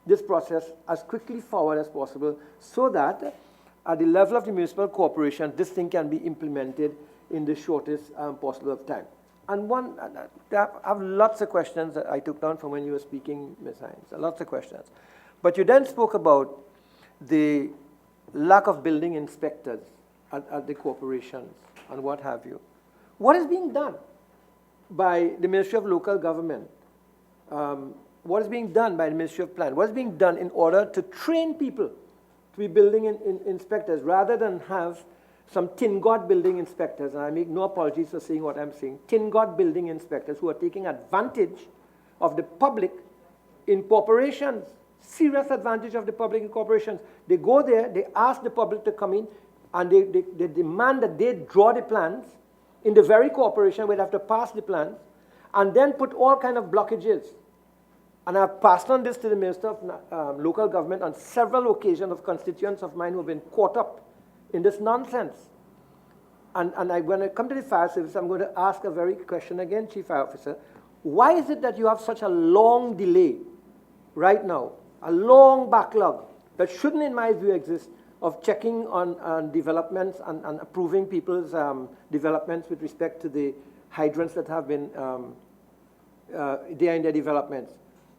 this process as quickly forward as possible, so that at the level of the municipal corporation, this thing can be implemented in the shortest possible of time? And I have lots of questions that I took down from when you were speaking, Ms. Hines, lots of questions. But you then spoke about the lack of building inspectors at the corporations and what have you. What is being done by the Ministry of Local Government? What is being done by the Ministry of Plan? What is being done in order to train people to be building inspectors, rather than have some tin-god building inspectors, and I make no apologies for saying what I'm saying, tin-god building inspectors who are taking advantage of the public in corporations, serious advantage of the public in corporations. They go there, they ask the public to come in, and they demand that they draw the plans in the very corporation where they have to pass the plans, and then put all kind of blockages. And I've passed on this to the Minister of Local Government on several occasions of constituents of mine who have been caught up in this nonsense. And when I come to the fire service, I'm going to ask a very question again, Chief Fire Officer. Why is it that you have such a long delay right now, a long backlog that shouldn't, in my view, exist, of checking on developments and approving people's developments with respect to the hydrants that have been there in their developments?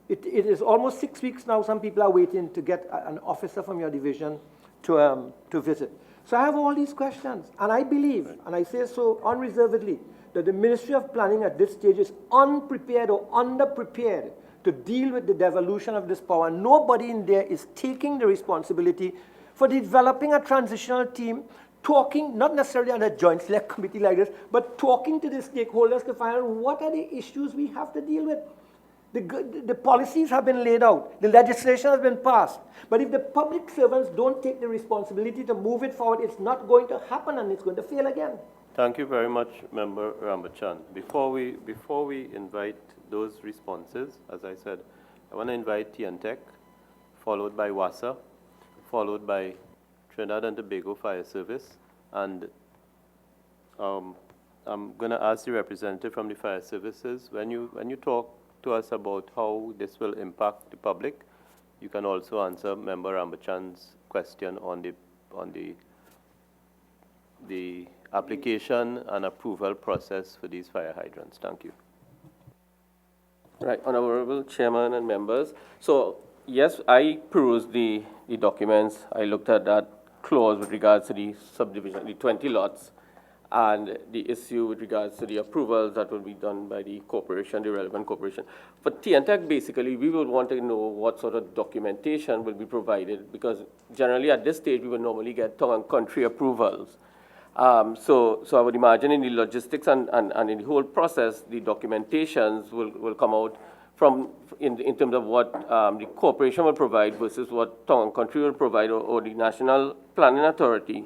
It is almost 6 weeks now. Some people are waiting to get an officer from your division to visit. So I have all these questions, and I believe, and I say so unreservedly, that the Ministry of Planning at this stage is unprepared or underprepared to deal with the devolution of this power. Nobody in there is taking the responsibility for developing a transitional team, talking, not necessarily on a joint select committee like this, but talking to the stakeholders to find out what are the issues we have to deal with. The policies have been laid out. The legislation has been passed. But if the public servants don't take the responsibility to move it forward, it's not going to happen, and it's going to fail again. Thank you very much, Member Rambachan. Before we invite those responses, as I said, I want to invite TNTech, followed by WASA, followed by Trinidad and Tobago Fire Service, and I'm going to ask the representative from the fire services, when you talk to us about how this will impact the public, you can also answer Member Rambachan's question on the application and approval process for these fire hydrants. Thank you. Right, Honorable Chairman and members. So, yes, I perused the documents. I looked at that clause with regards to the subdivision, the 20 lots, and the issue with regards to the approvals that will be done by the corporation, the relevant corporation. For TNTech, basically, we will want to know what sort of documentation will be provided, because generally at this stage, we will normally get town and country approvals. So I would imagine in the logistics and in the whole process, the documentations will come out from in terms of what the corporation will provide versus what town and country will provide, or the National Planning Authority,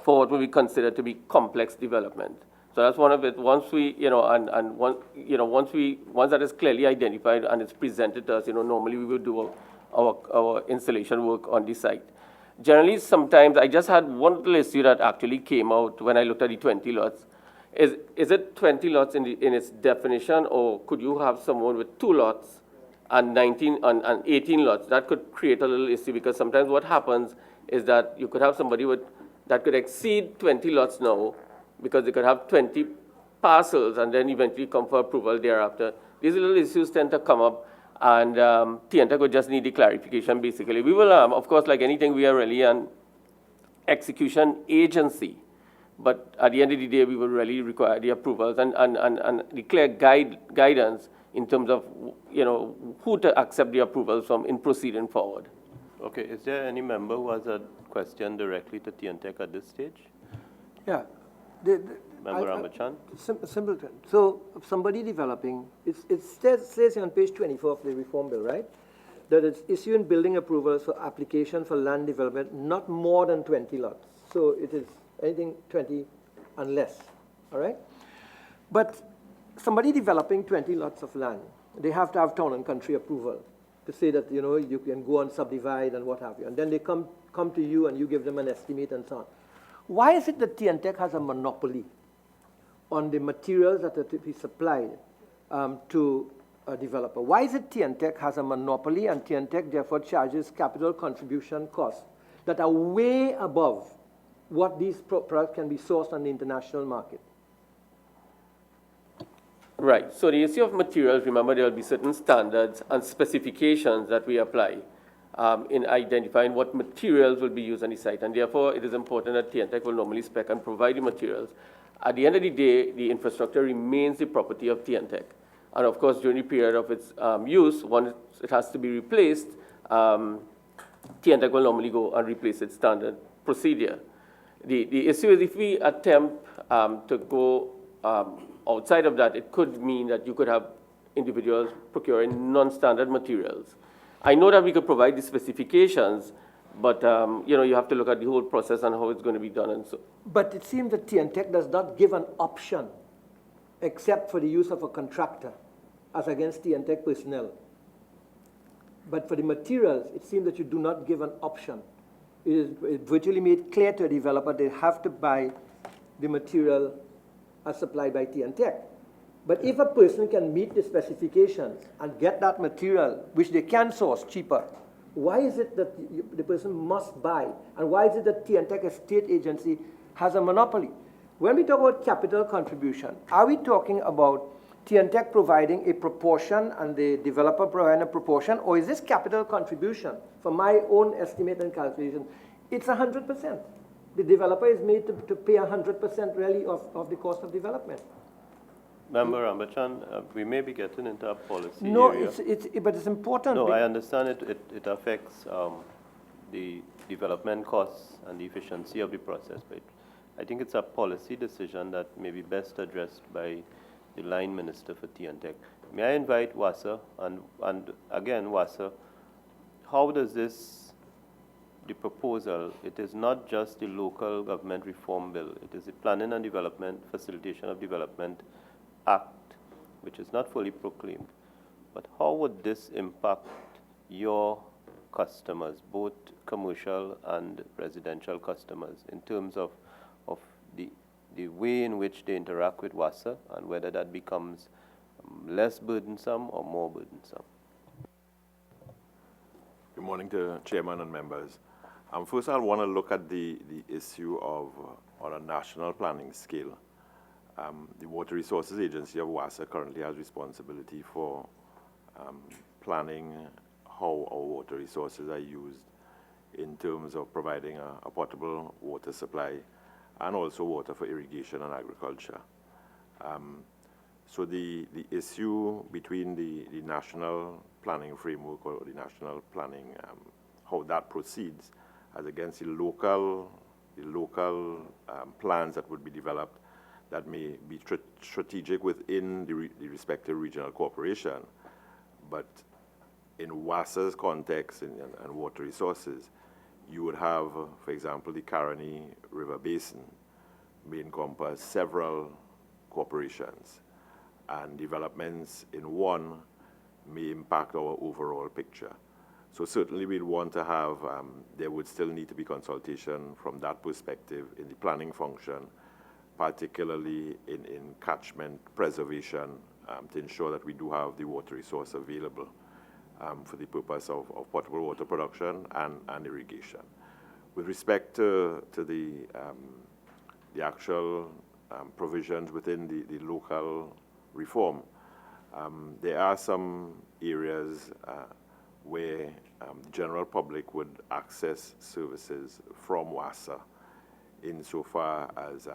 for what will be considered to be complex development. So that's one of it. Once we, once that is clearly identified and it's presented to us, normally we will do our installation work on the site. Generally, sometimes, I just had one little issue that actually came out when I looked at the 20 lots. Is it 20 lots in its definition, or could you have someone with 2 lots and 18 lots? That could create a little issue, because sometimes what happens is that you could have somebody that could exceed 20 lots now, because they could have 20 parcels and then eventually come for approval thereafter. These little issues tend to come up, and TNTEC would just need the clarification, basically. We will, of course, like anything, we are really an execution agency. But at the end of the day, we will really require the approvals and the clear guidance in terms of, who to accept the approvals from in proceeding forward. Okay, is there any member who has a question directly to TNTEC at this stage? Yeah. Member Rambachan? Simpleton. So somebody developing, it says on page 24 of the Reform Bill, right, that it's issuing building approvals for application for land development not more than 20 lots. So it is anything 20 and less, all right? But somebody developing 20 lots of land, they have to have town and country approval to say that, you can go and subdivide and what have you. And then they come to you and you give them an estimate and so on. Why is it that TNTEC has a monopoly on the materials that are to be supplied to a developer? Why is it TNTEC has a monopoly and TNTEC therefore charges capital contribution costs that are way above what these products can be sourced on the international market? Right. So the issue of materials, remember, there will be certain standards and specifications that we apply in identifying what materials will be used on the site. And therefore, it is important that TNTEC will normally spec and provide the materials. At the end of the day, the infrastructure remains the property of TNTEC. And of course, during the period of its use, once it has to be replaced, TNTEC will normally go and replace its standard procedure. The issue is if we attempt to go outside of that, it could mean that you could have individuals procuring non-standard materials. I know that we could provide the specifications, but you have to look at the whole process and how it's going to be done. And so. But it seems that TNTEC does not give an option except for the use of a contractor as against TNTEC personnel. But for the materials, it seems that you do not give an option. It is virtually made clear to a developer they have to buy the material as supplied by TNTEC. But if a person can meet the specifications and get that material, which they can source cheaper, why is it that the person must buy? And why is it that TNTEC, a state agency, has a monopoly? When we talk about capital contribution, are we talking about TNTEC providing a proportion and the developer providing a proportion, or is this capital contribution? For my own estimate and calculation, it's 100%. The developer is made to pay 100% really of the cost of development. Member Rambachan, we may be getting into a policy area. No, but it's important. No, I understand it affects the development costs and the efficiency of the process, but I think it's a policy decision that may be best addressed by the line minister for TNTEC. May I invite Wassa, and again, Wassa, how does the proposal, it is not just the local government reform bill, it is the Planning and Development, Facilitation of Development Act, which is not fully proclaimed. But how would this impact your customers, both commercial and residential customers, in terms of the way in which they interact with WASA, and whether that becomes less burdensome or more burdensome? Good morning to Chairman and members. First, I want to look at the issue of, on a national planning scale. The Water Resources Agency of WASA currently has responsibility for planning how our water resources are used in terms of providing a potable water supply and also water for irrigation and agriculture. So the issue between the national planning framework or the national planning, how that proceeds as against the local plans that would be developed that may be strategic within the respective regional corporation. But in WASA's context and water resources, you would have, for example, the Caroni River Basin may encompass several corporations, and developments in one may impact our overall picture. So certainly we'd want to have, there would still need to be consultation from that perspective in the planning function, particularly in catchment preservation, to ensure that we do have the water resource available for the purpose of potable water production and irrigation. With respect to the actual provisions within the local reform, there are some areas where the general public would access services from WASA insofar as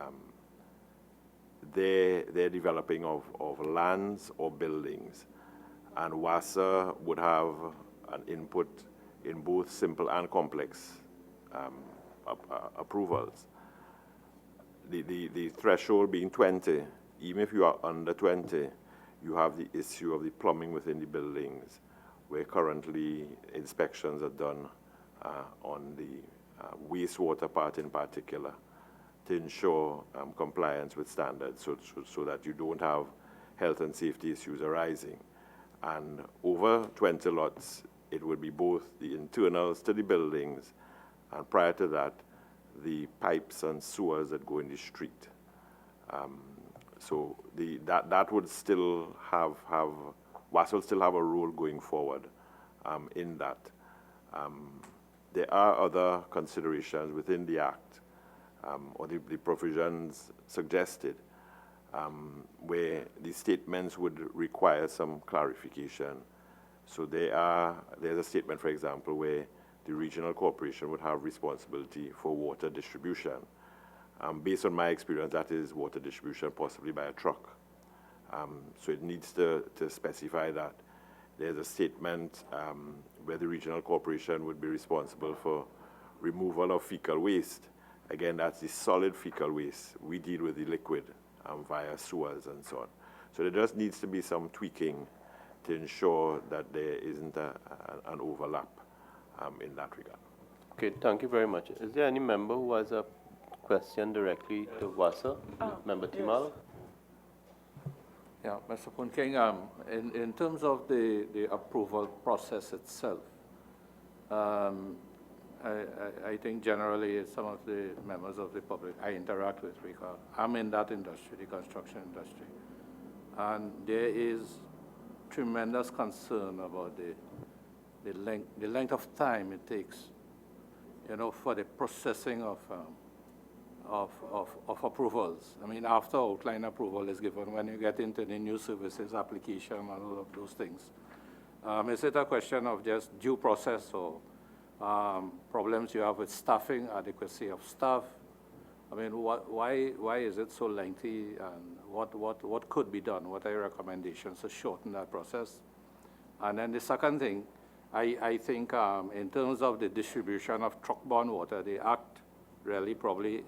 their developing of lands or buildings. And WASA would have an input in both simple and complex approvals. The threshold being 20, even if you are under 20, you have the issue of the plumbing within the buildings, where currently inspections are done on the wastewater part in particular to ensure compliance with standards so that you don't have health and safety issues arising. And over 20 lots, it would be both the internals to the buildings and prior to that, the pipes and sewers that go in the street. So that would still have WAS will still have a role going forward in that. There are other considerations within the Act or the provisions suggested where the statements would require some clarification. So there's a statement, for example, where the regional corporation would have responsibility for water distribution. Based on my experience, that is water distribution possibly by a truck. So it needs to specify that. There's a statement where the regional corporation would be responsible for removal of fecal waste. Again, that's the solid fecal waste. We deal with the liquid via sewers and so on. So there just needs to be some tweaking to ensure that there isn't an overlap in that regard. Okay, thank you very much. Is there any member who has a question directly to WASA? Member Timal? Yeah, Mr. Punking, in terms of the approval process itself, I think generally some of the members of the public I interact with, because I'm in that industry, the construction industry, and there is tremendous concern about the length of time it takes, for the processing of approvals. I mean, after outline approval is given, when you get into the new services application and all of those things, is it a question of just due process or problems you have with staffing, adequacy of staff? I mean, why is it so lengthy, and what could be done? What are your recommendations to shorten that process? And then the second thing, I think in terms of the distribution of truck-borne water, the Act really probably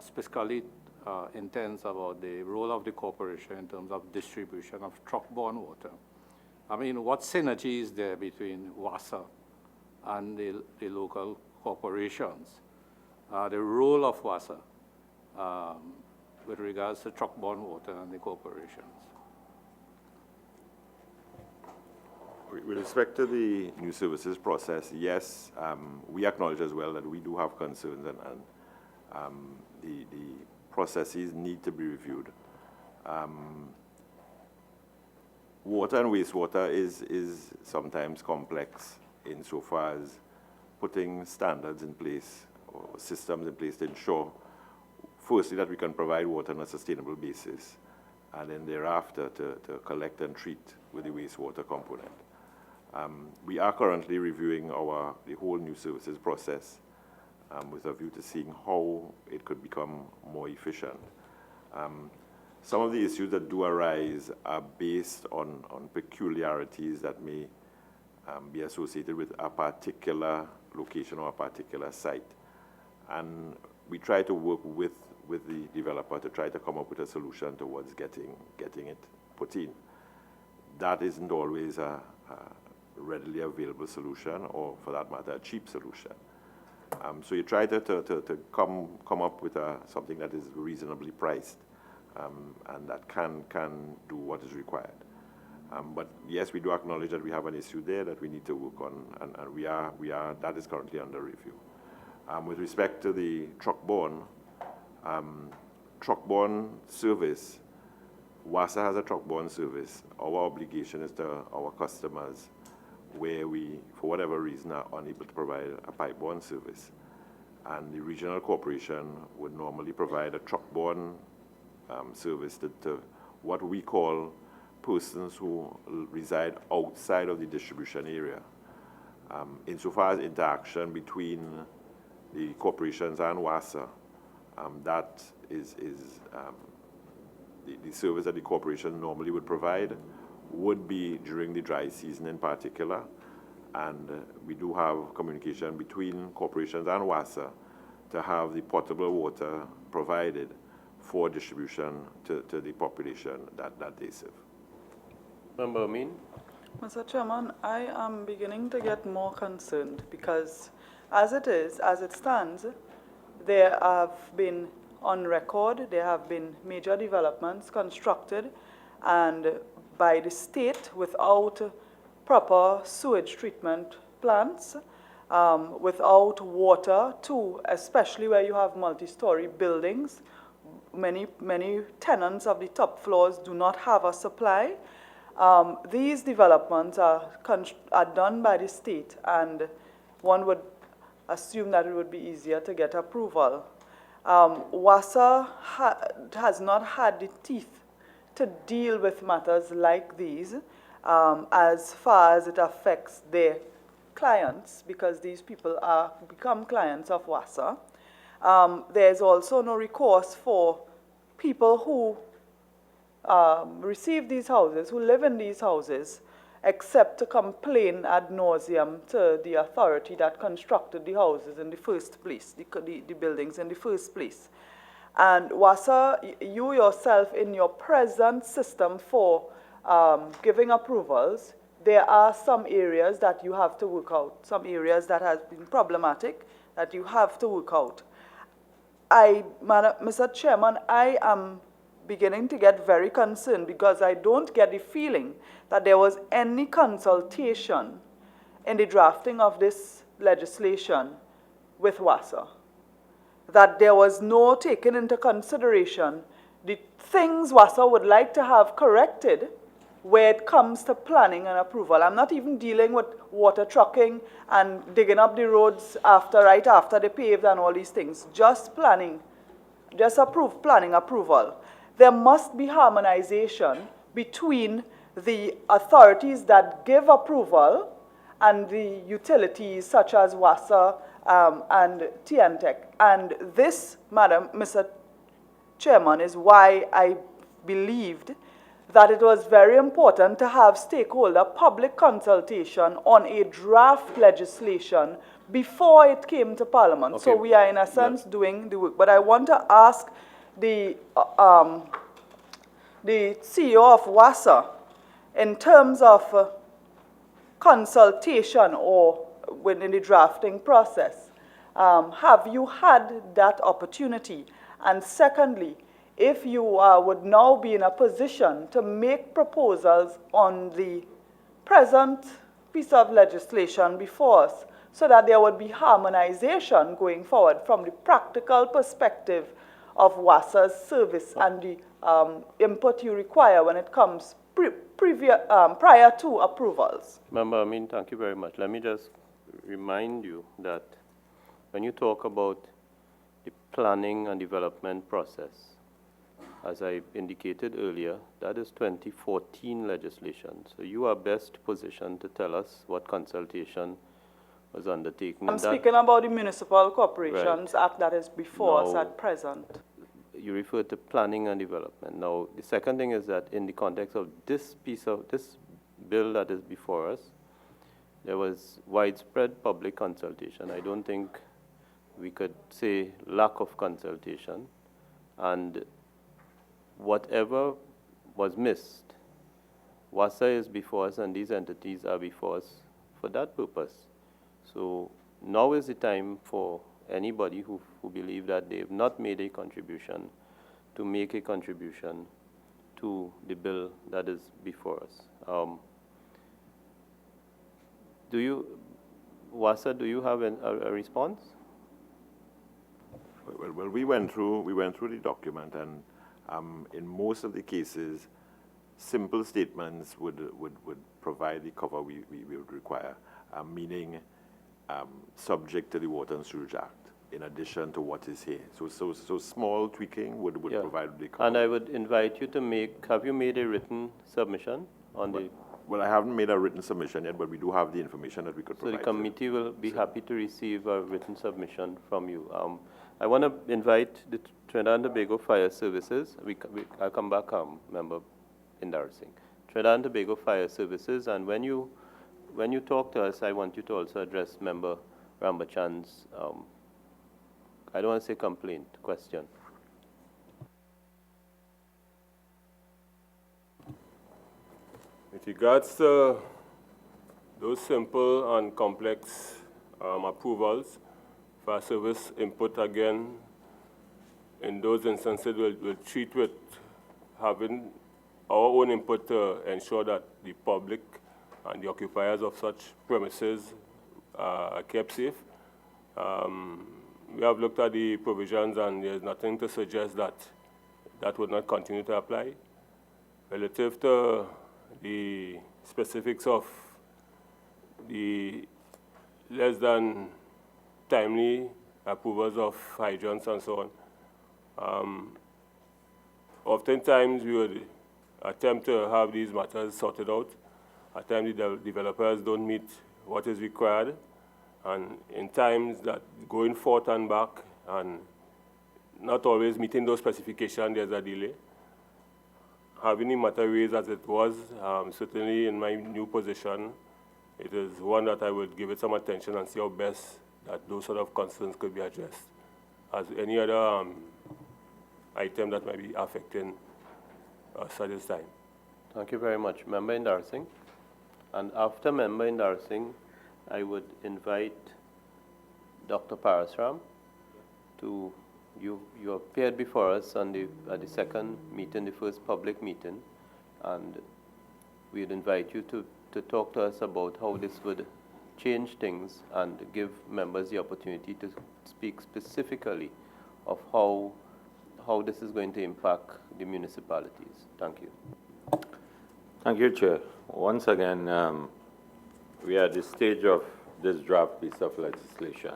specifically intends about the role of the corporation in terms of distribution of truck-borne water. I mean, what synergy is there between WASA and the local corporations? The role of WASA with regards to truck-borne water and the corporations. With respect to the new services process, yes, we acknowledge as well that we do have concerns and the processes need to be reviewed. Water and wastewater is sometimes complex insofar as putting standards in place or systems in place to ensure, firstly, that we can provide water on a sustainable basis, and then thereafter to collect and treat with the wastewater component. We are currently reviewing the whole new services process with a view to seeing how it could become more efficient. Some of the issues that do arise are based on peculiarities that may be associated with a particular location or a particular site. And we try to work with the developer to try to come up with a solution towards getting it put in. That isn't always a readily available solution, or for that matter, a cheap solution. So you try to come up with something that is reasonably priced and that can do what is required. But yes, we do acknowledge that we have an issue there that we need to work on, and that is currently under review. With respect to the truck-borne service, WASA has a truck-borne service. Our obligation is to our customers where we, for whatever reason, are unable to provide a pipe-borne service. And the regional corporation would normally provide a truck-borne service to what we call persons who reside outside of the distribution area. Insofar as interaction between the corporations and WASA, that is the service that the corporation normally would provide would be during the dry season in particular, and we do have communication between corporations and WASA to have the potable water provided for distribution to the population that they serve. Member Amin? Mr. Chairman, I am beginning to get more concerned because as it stands, there have been on record, there have been major developments constructed and by the state without proper sewage treatment plants, without water too, especially where you have multi-story buildings. Many tenants of the top floors do not have a supply. These developments are done by the state, and one would assume that it would be easier to get approval. WASA has not had the teeth to deal with matters like these as far as it affects their clients, because these people become clients of WASA. There's also no recourse for people who receive these houses, who live in these houses, except to complain ad nauseum to the authority that constructed the houses in the first place, the buildings in the first place. And WASA, you yourself in your present system for giving approvals, there are some areas that you have to work out, some areas that have been problematic that you have to work out. Mr. Chairman, I am beginning to get very concerned because I don't get the feeling that there was any consultation in the drafting of this legislation with WASA, that there was no taken into consideration the things WASA would like to have corrected where it comes to planning and approval. I'm not even dealing with water trucking and digging up the roads right after they paved and all these things. Just planning, just planning approval. There must be harmonization between the authorities that give approval and the utilities such as WASA and TNTEC. And this, Mr. Chairman, is why I believed that it was very important to have stakeholder public consultation on a draft legislation before it came to Parliament. Okay. So we are, in a sense, doing the work. But I want to ask the CEO of WASA, in terms of consultation or within the drafting process, have you had that opportunity? And secondly, if you would now be in a position to make proposals on the present piece of legislation before us so that there would be harmonization going forward from the practical perspective of WASA's service and the input you require when it comes prior to approvals. Member Amin, thank you very much. Let me just remind you that when you talk about the planning and development process, as I indicated earlier, that is 2014 legislation. So you are best positioned to tell us what consultation was undertaken. I'm speaking about the Municipal Corporations Act that is before us at present. You refer to planning and development. Now, the second thing is that in the context of this bill that is before us, there was widespread public consultation. I don't think we could say lack of consultation. And whatever was missed, WASA is before us and these entities are before us for that purpose. So now is the time for anybody who believe that they have not made a contribution to make a contribution to the bill that is before us. Wasa, do you have a response? Well, we went through the document, and in most of the cases, simple statements would provide the cover we would require, meaning subject to the Water and Sewage Act, in addition to what is here. So small tweaking would provide the cover. And I would invite you to have you made a written submission on the... Well, I haven't made a written submission yet, but we do have the information that we could provide. So the committee will be happy to receive a written submission from you. I want to invite the Trinidad and Tobago Fire Services. I'll come back, Member Indarsing. Trinidad and Tobago Fire Services, and when you talk to us, I want you to also address Member Rambachan's, I don't want to say complaint, question. With regards to those simple and complex approvals, fire service input again, in those instances, we'll treat with having our own input to ensure that the public and the occupiers of such premises are kept safe. We have looked at the provisions, and there's nothing to suggest that that would not continue to apply. Relative to the specifics of the less than timely approvals of hydrants and so on, oftentimes we would attempt to have these matters sorted out. At times the developers don't meet what is required, and in times that going forth and back and not always meeting those specifications, there's a delay. Having the matter raised as it was, certainly in my new position, it is one that I would give it some attention and see how best that those sort of concerns could be addressed, as any other item that might be affecting us at this time. Thank you very much. Member Indarsing. And after Member Indarsing, I would invite Dr. Parasram to, you appeared before us on at the second meeting, the first public meeting, and we'd invite you to talk to us about how this would change things and give members the opportunity to speak specifically of how this is going to impact the municipalities. Thank you. Thank you, Chair. Once again, we are at the stage of this draft piece of legislation.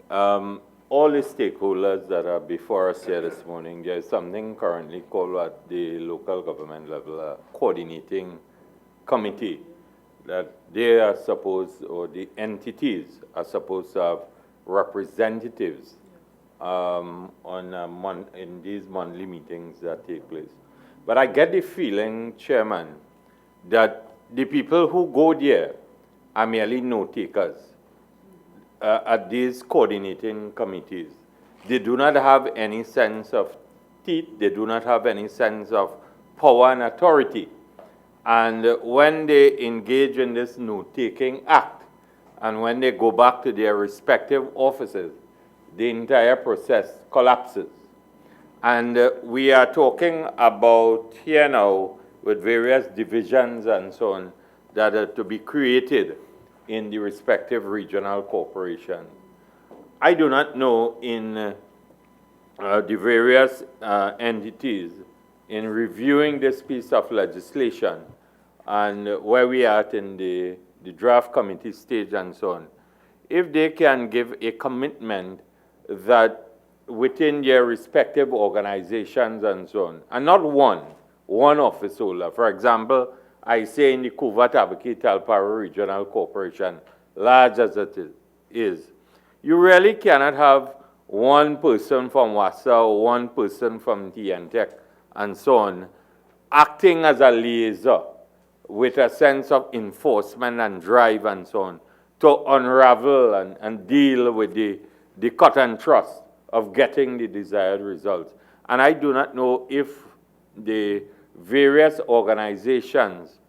All the stakeholders that are before us here this morning, there is something currently called at the local government level a coordinating committee that they are supposed, or the entities are supposed to have representatives in these monthly meetings that take place. But I get the feeling, Chairman, that the people who go there are merely note takers at these coordinating committees. They do not have any sense of teeth, they do not have any sense of power and authority. And when they engage in this note-taking act, and when they go back to their respective offices, the entire process collapses. And we are talking about here now with various divisions and so on that are to be created in the respective regional corporations. I do not know in the various entities in reviewing this piece of legislation and where we are at in the draft committee stage and so on, if they can give a commitment that within their respective organizations and so on, and not one office holder. For example, I say in the Kuva Tabaki Talparo Regional Corporation, large as it is, you really cannot have one person from Wassa or one person from TNTech and so on, acting as a liaison with a sense of enforcement and drive and so on, to unravel and deal with the cut and thrust of getting the desired results. And I do not know if the various organizations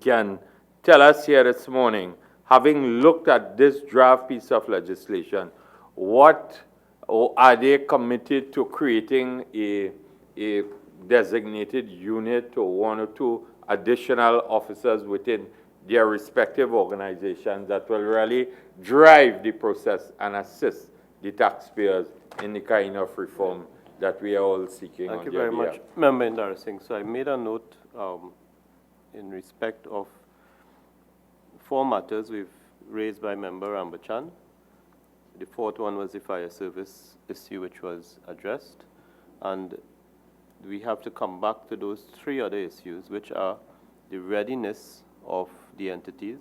can tell us here this morning having looked at this draft piece of legislation, what, or are they committed to creating a designated unit or one or two additional officers within their respective organizations that will really drive the process and assist the taxpayers in the kind of reform that we are all seeking on Thank you their very much, Member Indarasingh. So I made a note in respect of 4 matters we've raised by Member Rambachan. The 4th one was the fire service issue, which was addressed. And we have to come back to those 3 other issues, which are the readiness of the entities,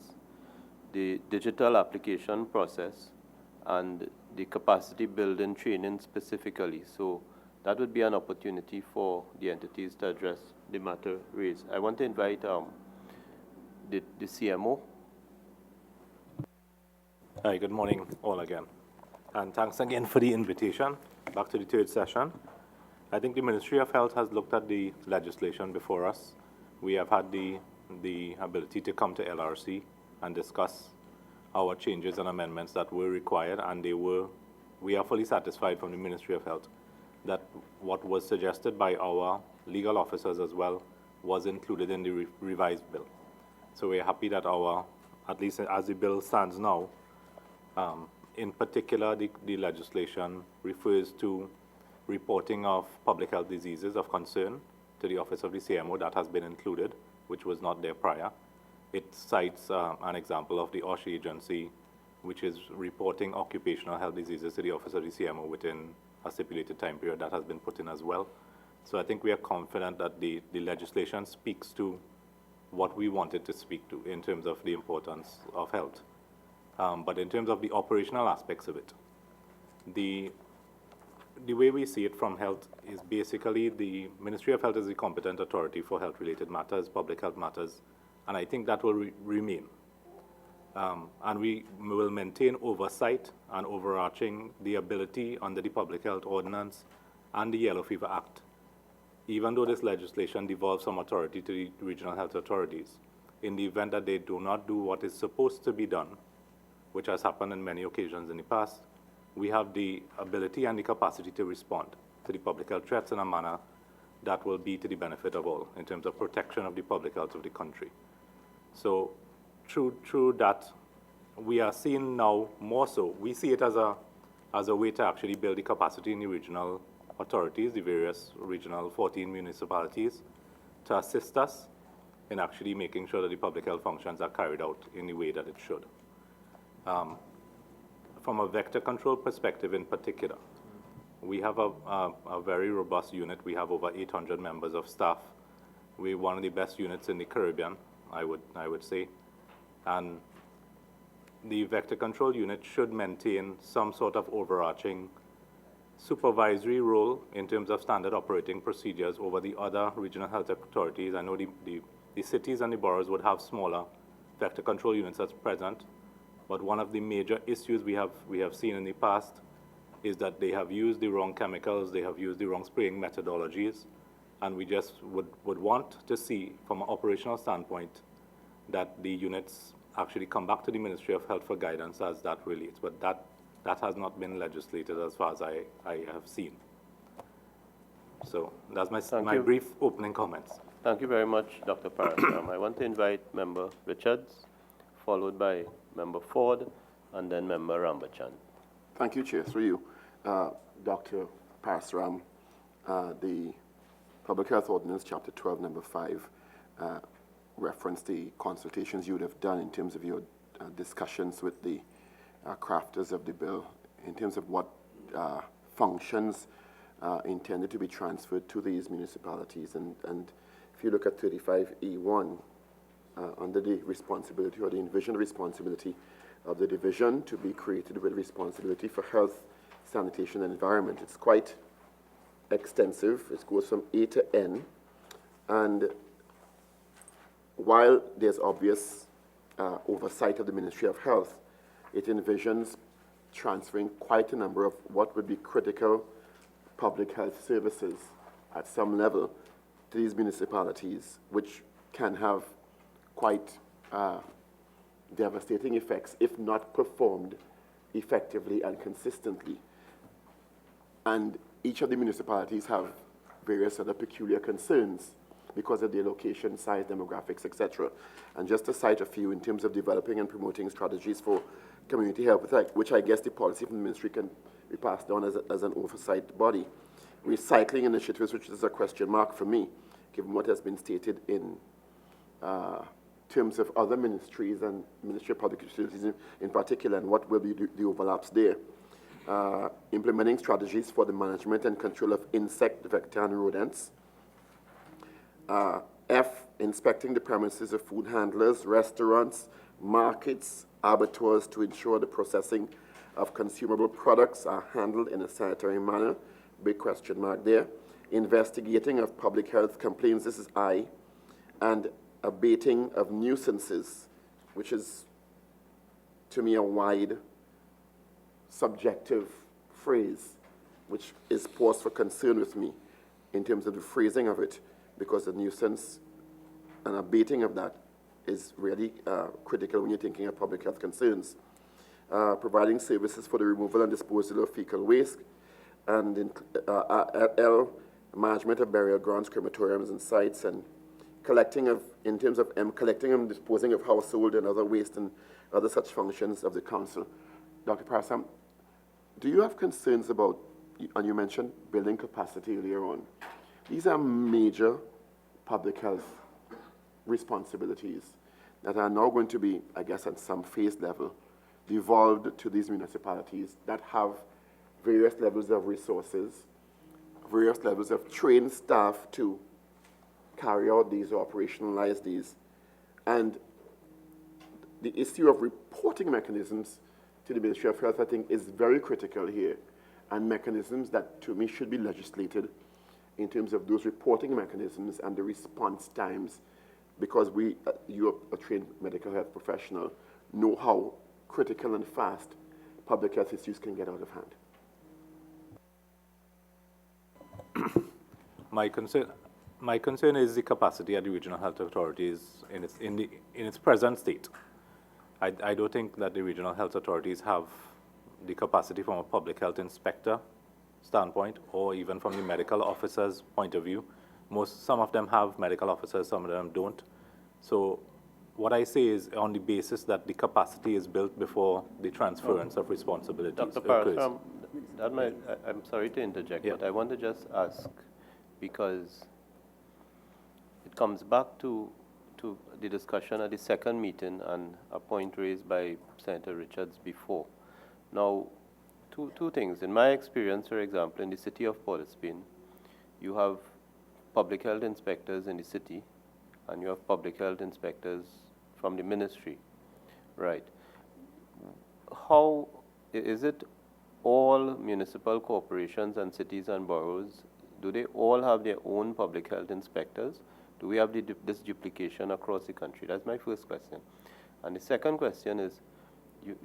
the digital application process, and the capacity building training specifically. So that would be an opportunity for the entities to address the matter raised. I want to invite the CMO. Hi, good morning all again. And thanks again for the invitation back to the 3rd session. I think the Ministry of Health has looked at the legislation before us. We have had the ability to come to LRC and discuss our changes and amendments that were required, and we are fully satisfied from the Ministry of Health that what was suggested by our legal officers as well was included in the revised bill. So we're happy that at least as the bill stands now, in particular, the legislation refers to reporting of public health diseases of concern to the Office of the CMO. That has been included, which was not there prior. It cites an example of the OSH agency, which is reporting occupational health diseases to the Office of the CMO within a stipulated time period. That has been put in as well. So I think we are confident that the legislation speaks to what we wanted to speak to in terms of the importance of health. But in terms of the operational aspects of it, the way we see it from health is basically the Ministry of Health is the competent authority for health-related matters, public health matters, and I think that will remain. And we will maintain oversight and overarching the ability under the Public Health Ordinance and the Yellow Fever Act, even though this legislation devolves some authority to the regional health authorities. In the event that they do not do what is supposed to be done, which has happened on many occasions in the past, we have the ability and the capacity to respond to the public health threats in a manner that will be to the benefit of all in terms of protection of the public health of the country. So through that, we are seeing now more so, we see it as a way to actually build the capacity in the regional authorities, the various regional 14 municipalities, to assist us in actually making sure that the public health functions are carried out in the way that it should. From a vector control perspective in particular, we have a very robust unit. We have over 800 members of staff. We're one of the best units in the Caribbean, I would say. And the vector control unit should maintain some sort of overarching supervisory role in terms of standard operating procedures over the other regional health authorities. I know the cities and the boroughs would have smaller vector control units that's present, but one of the major issues we have seen in the past is that they have used the wrong chemicals, they have used the wrong spraying methodologies, and we just would want to see, from an operational standpoint, that the units actually come back to the Ministry of Health for guidance as that relates. But that has not been legislated as far as I have seen. So that's my brief opening comments. Thank you very much, Dr. Parasram. I want to invite Member Richards, followed by Member Ford, and then Member Rambachan. Thank you, Chair. Through you, Dr. Parasram, the Public Health Ordinance, Chapter 12, Number 5, referenced the consultations you would have done in terms of your discussions with the crafters of the bill, in terms of what functions intended to be transferred to these municipalities. And if you look at 35E1, under the responsibility or the envisioned responsibility of the division to be created with responsibility for health, sanitation, and environment, it's quite extensive. It goes from A to N. And while there's obvious oversight of the Ministry of Health, it envisions transferring quite a number of what would be critical public health services at some level to these municipalities, which can have quite devastating effects if not performed effectively and consistently. And each of the municipalities have various other peculiar concerns because of their location, size, demographics, etc. And just to cite a few in terms of developing and promoting strategies for community health, which I guess the policy from the ministry can be passed down as an oversight body. Recycling initiatives, which is a question mark for me, given what has been stated in terms of other ministries and Ministry of Public Utilities in particular, and what will be the overlaps there. Implementing strategies for the management and control of insect, vector, and rodents. F, inspecting the premises of food handlers, restaurants, markets, abattoirs to ensure the processing of consumable products are handled in a sanitary manner. Big question mark there. Investigating of public health complaints, this is I, and abating of nuisances, which is, to me, a wide, subjective phrase, which is cause for concern with me in terms of the phrasing of it, because the nuisance and abating of that is really critical when you're thinking of public health concerns. Providing services for the removal and disposal of fecal waste, and L, management of burial grounds, crematoriums, and sites, and collecting and disposing of household and other waste and other such functions of the council. Dr. Parasam, do you have concerns about, and you mentioned building capacity earlier on, these are major public health responsibilities that are now going to be, I guess, at some phase level, devolved to these municipalities that have various levels of resources, various levels of trained staff to carry out these or operationalize these. And the issue of reporting mechanisms to the Ministry of Health, I think, is very critical here, and mechanisms that, to me, should be legislated in terms of those reporting mechanisms and the response times, because you're a trained medical health professional, know how critical and fast public health issues can get out of hand. My concern is the capacity of the regional health authorities in its present state. I don't think that the regional health authorities have the capacity from a public health inspector standpoint, or even from the medical officer's point of view. Some of them have medical officers, some of them don't. So what I say is on the basis that the capacity is built before the transference of responsibilities Dr. occurs. Parasam, I'm sorry to interject, but I want to just ask, because it comes back to the discussion at the second meeting and a point raised by Senator Richards before. Now, two things. In my experience, for example, in the city of Port of Spain, you have public health inspectors in the city, and you have public health inspectors from the ministry, right? How is it all municipal corporations and cities and boroughs, do they all have their own public health inspectors? Do we have this duplication across the country? That's my first question. And the second question is,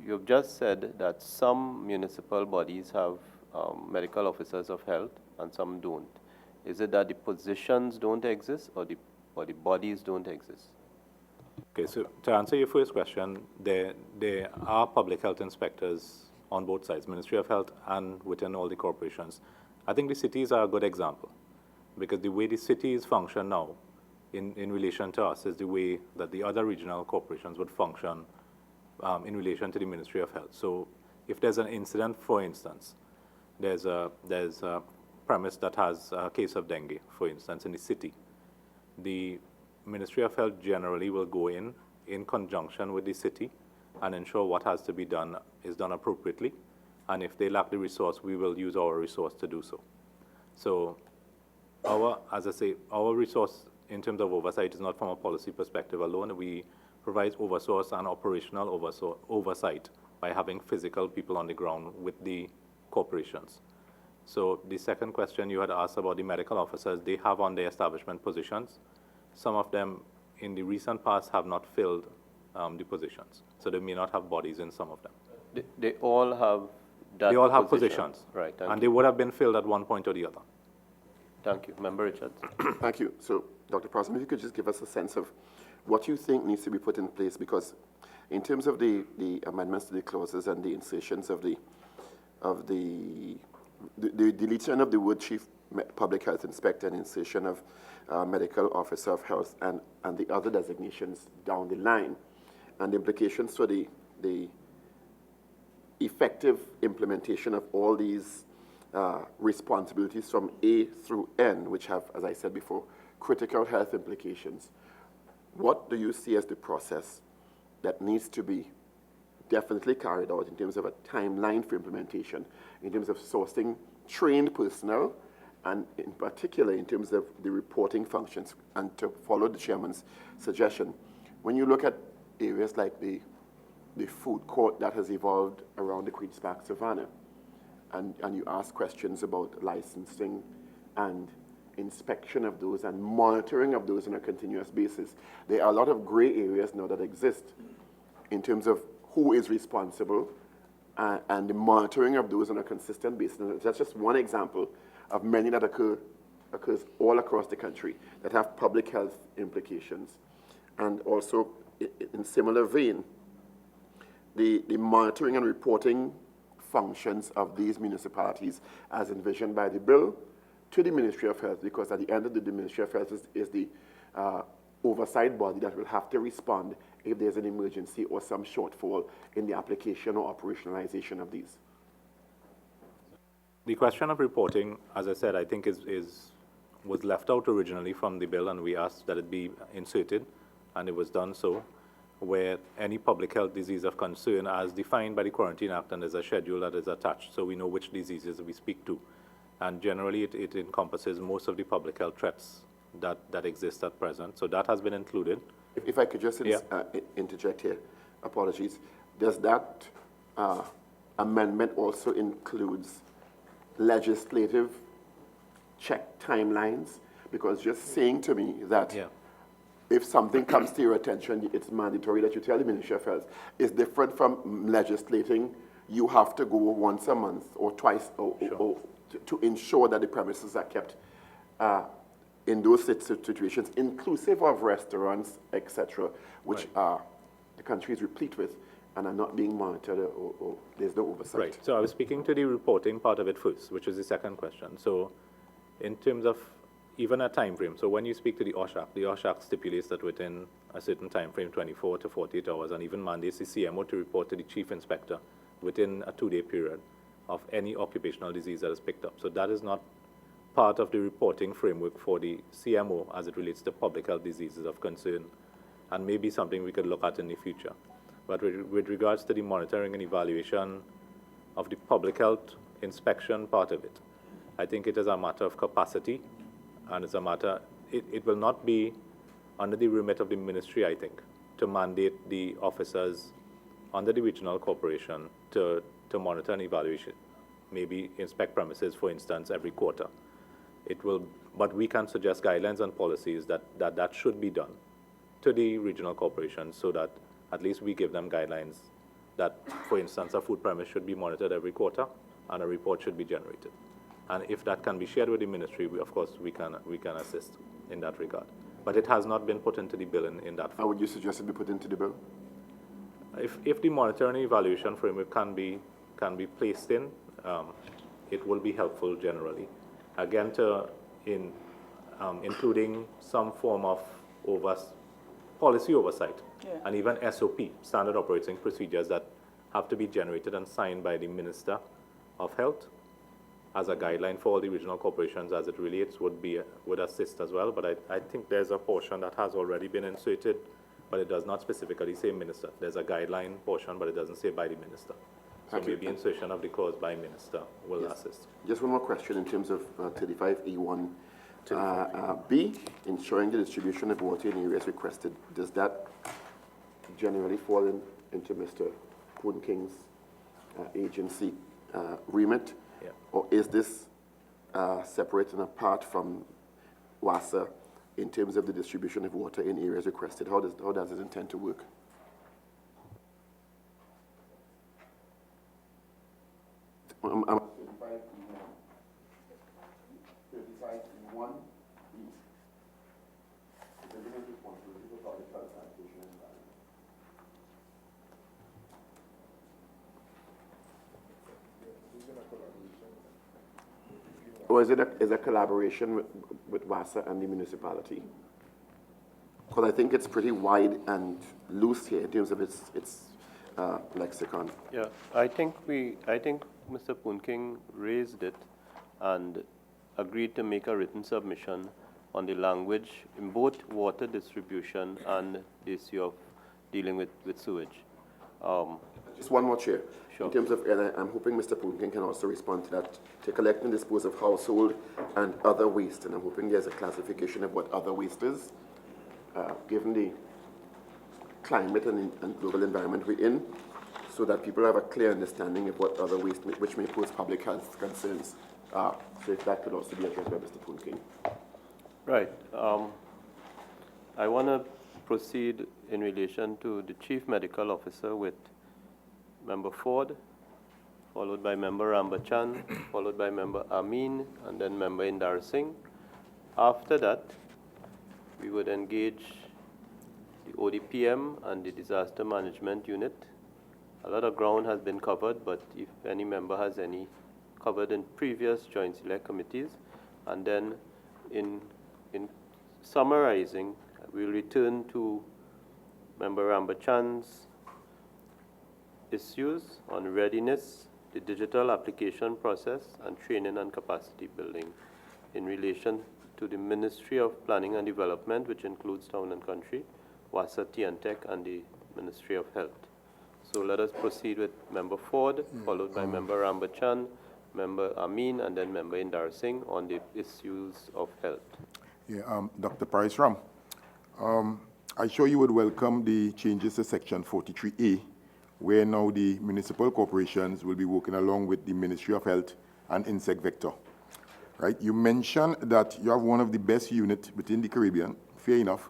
you've just said that some municipal bodies have medical officers of health and some don't. Is it that the positions don't exist, or the bodies don't exist? Okay, so to answer your first question, there are public health inspectors on both sides, Ministry of Health and within all the corporations. I think the cities are a good example, because the way the cities function now in relation to us is the way that the other regional corporations would function in relation to the Ministry of Health. So if there's an incident, for instance, there's a premise that has a case of dengue, for instance, in the city, the Ministry of Health generally will go in conjunction with the city and ensure what has to be done is done appropriately. And if they lack the resource, we will use our resource to do so. So as I say, our resource in terms of oversight is not from a policy perspective alone. We provide oversight and operational oversight by having physical people on the ground with the corporations. So the second question you had asked about the medical officers, they have on their establishment positions. Some of them in the recent past have not filled the positions. So they may not have bodies in some of them. They all have that They all have position. positions. Right. And they would have been filled at one point or the other. Thank you. Member Richards. Thank you. So, Dr. Parson, if you could just give us a sense of what you think needs to be put in place, because In terms of the amendments to the clauses and the insertions of the deletion of the word chief public health inspector and insertion of medical officer of health and the other designations down the line, and the implications for the effective implementation of all these responsibilities from A through N, which have, as I said before, critical health implications. What do you see as the process that needs to be definitely carried out in terms of a timeline for implementation, in terms of sourcing trained personnel, and in particular in terms of the reporting functions? And to follow the chairman's suggestion, when you look at areas like the food court that has evolved around the Queen's Park Savannah, and you ask questions about licensing and inspection of those and monitoring of those on a continuous basis, there are a lot of gray areas now that exist in terms of who is responsible and the monitoring of those on a consistent basis. And that's just one example of many that occurs all across the country that have public health implications. And also, in similar vein, the monitoring and reporting functions of these municipalities as envisioned by the bill to the Ministry of Health, because at the end of the Ministry of Health is the oversight body that will have to respond if there's an emergency or some shortfall in the application or operationalization of these. The question of reporting, as I said, I think was left out originally from the bill, and we asked that it be inserted, and it was done so, where any public health disease of concern as defined by the Quarantine Act, and there's a schedule that is attached, so we know which diseases we speak to. And generally, it encompasses most of the public health threats that exist at present. So that has been included. If I could just interject here, apologies. Does that amendment also includes legislative check timelines? Because just saying to me that if something comes to your attention, it's mandatory that you tell the Ministry of Health is different from legislating. You have to go once a month or twice or to ensure that the premises are kept in those situations, inclusive of restaurants, etc., which the country is replete with and are not being monitored or there's no oversight. Right. So I was speaking to the reporting part of it first, which is the second question. So in terms of even a time frame, so when you speak to the OSH Act stipulates that within a certain time frame, 24 to 48 hours, and even mandates the CMO to report to the chief inspector within a 2-day period of any occupational disease that is picked up. So that is not part of the reporting framework for the CMO as it relates to public health diseases of concern, and maybe something we could look at in the future. But with regards to the monitoring and evaluation of the public health inspection part of it, I think it is a matter of capacity, and it's a matter, it will not be under the remit of the ministry, I think, to mandate the officers under the regional corporation to monitor and evaluation, maybe inspect premises, for instance, every quarter. It will, but we can suggest guidelines and policies that should be done to the regional corporations so that at least we give them guidelines that, for instance, a food premise should be monitored every quarter and a report should be generated. And if that can be shared with the ministry, of course, we can assist in that regard. But it has not been put into the bill in that form. How would you suggest it be put into the bill? If the monitoring and evaluation framework can be placed in, it will be helpful generally. Again, including some form of policy oversight, and even SOP, standard operating procedures that have to be generated and signed by the Minister of Health as a guideline for all the regional corporations as it relates would assist as well. But I think there's a portion that has already been inserted, but it does not specifically say minister. There's a guideline portion, but it doesn't say by the minister. So maybe insertion of the clause by minister will assist. Just one more question in terms of 35E1. B, ensuring the distribution of water in areas requested. Does that generally fall into Mr. Poon King's agency remit? Yeah. Or is this separate and apart from WASA in terms of the distribution of water in areas requested? How does it intend to work? I'm 35E1. Or is it a collaboration with WASA and the municipality? Because I think it's pretty wide and loose here in terms of its lexicon. Yeah, I think Mr. Poonking raised it and agreed to make a written submission on the language in both water distribution and the issue of dealing with sewage. Just one more, Chair. Sure. In terms of, and I'm hoping Mr. Poonking can also respond to that, to collect and dispose of household and other waste. And I'm hoping there's a classification of what other waste is, given the climate and global environment we're in, so that people have a clear understanding of what other waste which may pose public health concerns are. So if that could also be addressed by Mr. Poonking. Right. I want to proceed in relation to the Chief Medical Officer with Member Ford, followed by Member Rambachan, followed by Member Amin, and then Member Indar Singh. After that, we would engage the ODPM and the Disaster Management Unit. A lot of ground has been covered, but if any member has any covered in previous Joint Select Committees, and then in summarizing, we'll return to Member Rambachan's issues on readiness, the digital application process, and training and capacity building in relation to the Ministry of Planning and Development, which includes Town and Country, WASA, TNTech, and the Ministry of Health. So let us proceed with Member Ford, followed by Member Rambachan, Member Amin, and then Member Indar Singh on the issues of health. Yeah, Dr. Parisram, I'm sure you would welcome the changes to Section 43A, where now the municipal corporations will be working along with the Ministry of Health and Insect Vector. Right? You mentioned that you have one of the best units within the Caribbean, fair enough.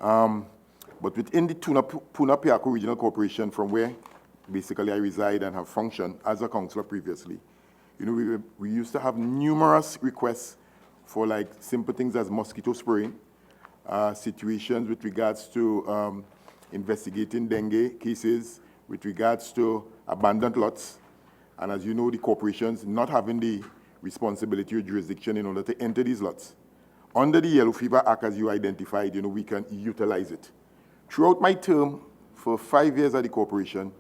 But within the Puna-Piako Regional Corporation, from where basically I reside and have functioned as a councillor previously, you know, we used to have numerous requests for like simple things as mosquito spraying, situations with regards to investigating dengue cases, with regards to abandoned lots, and as you know, the corporations not having the responsibility or jurisdiction in order to enter these lots. Under the Yellow Fever Act, as you identified, you know, we can utilize it. Throughout my term, for 5 years at the corporation,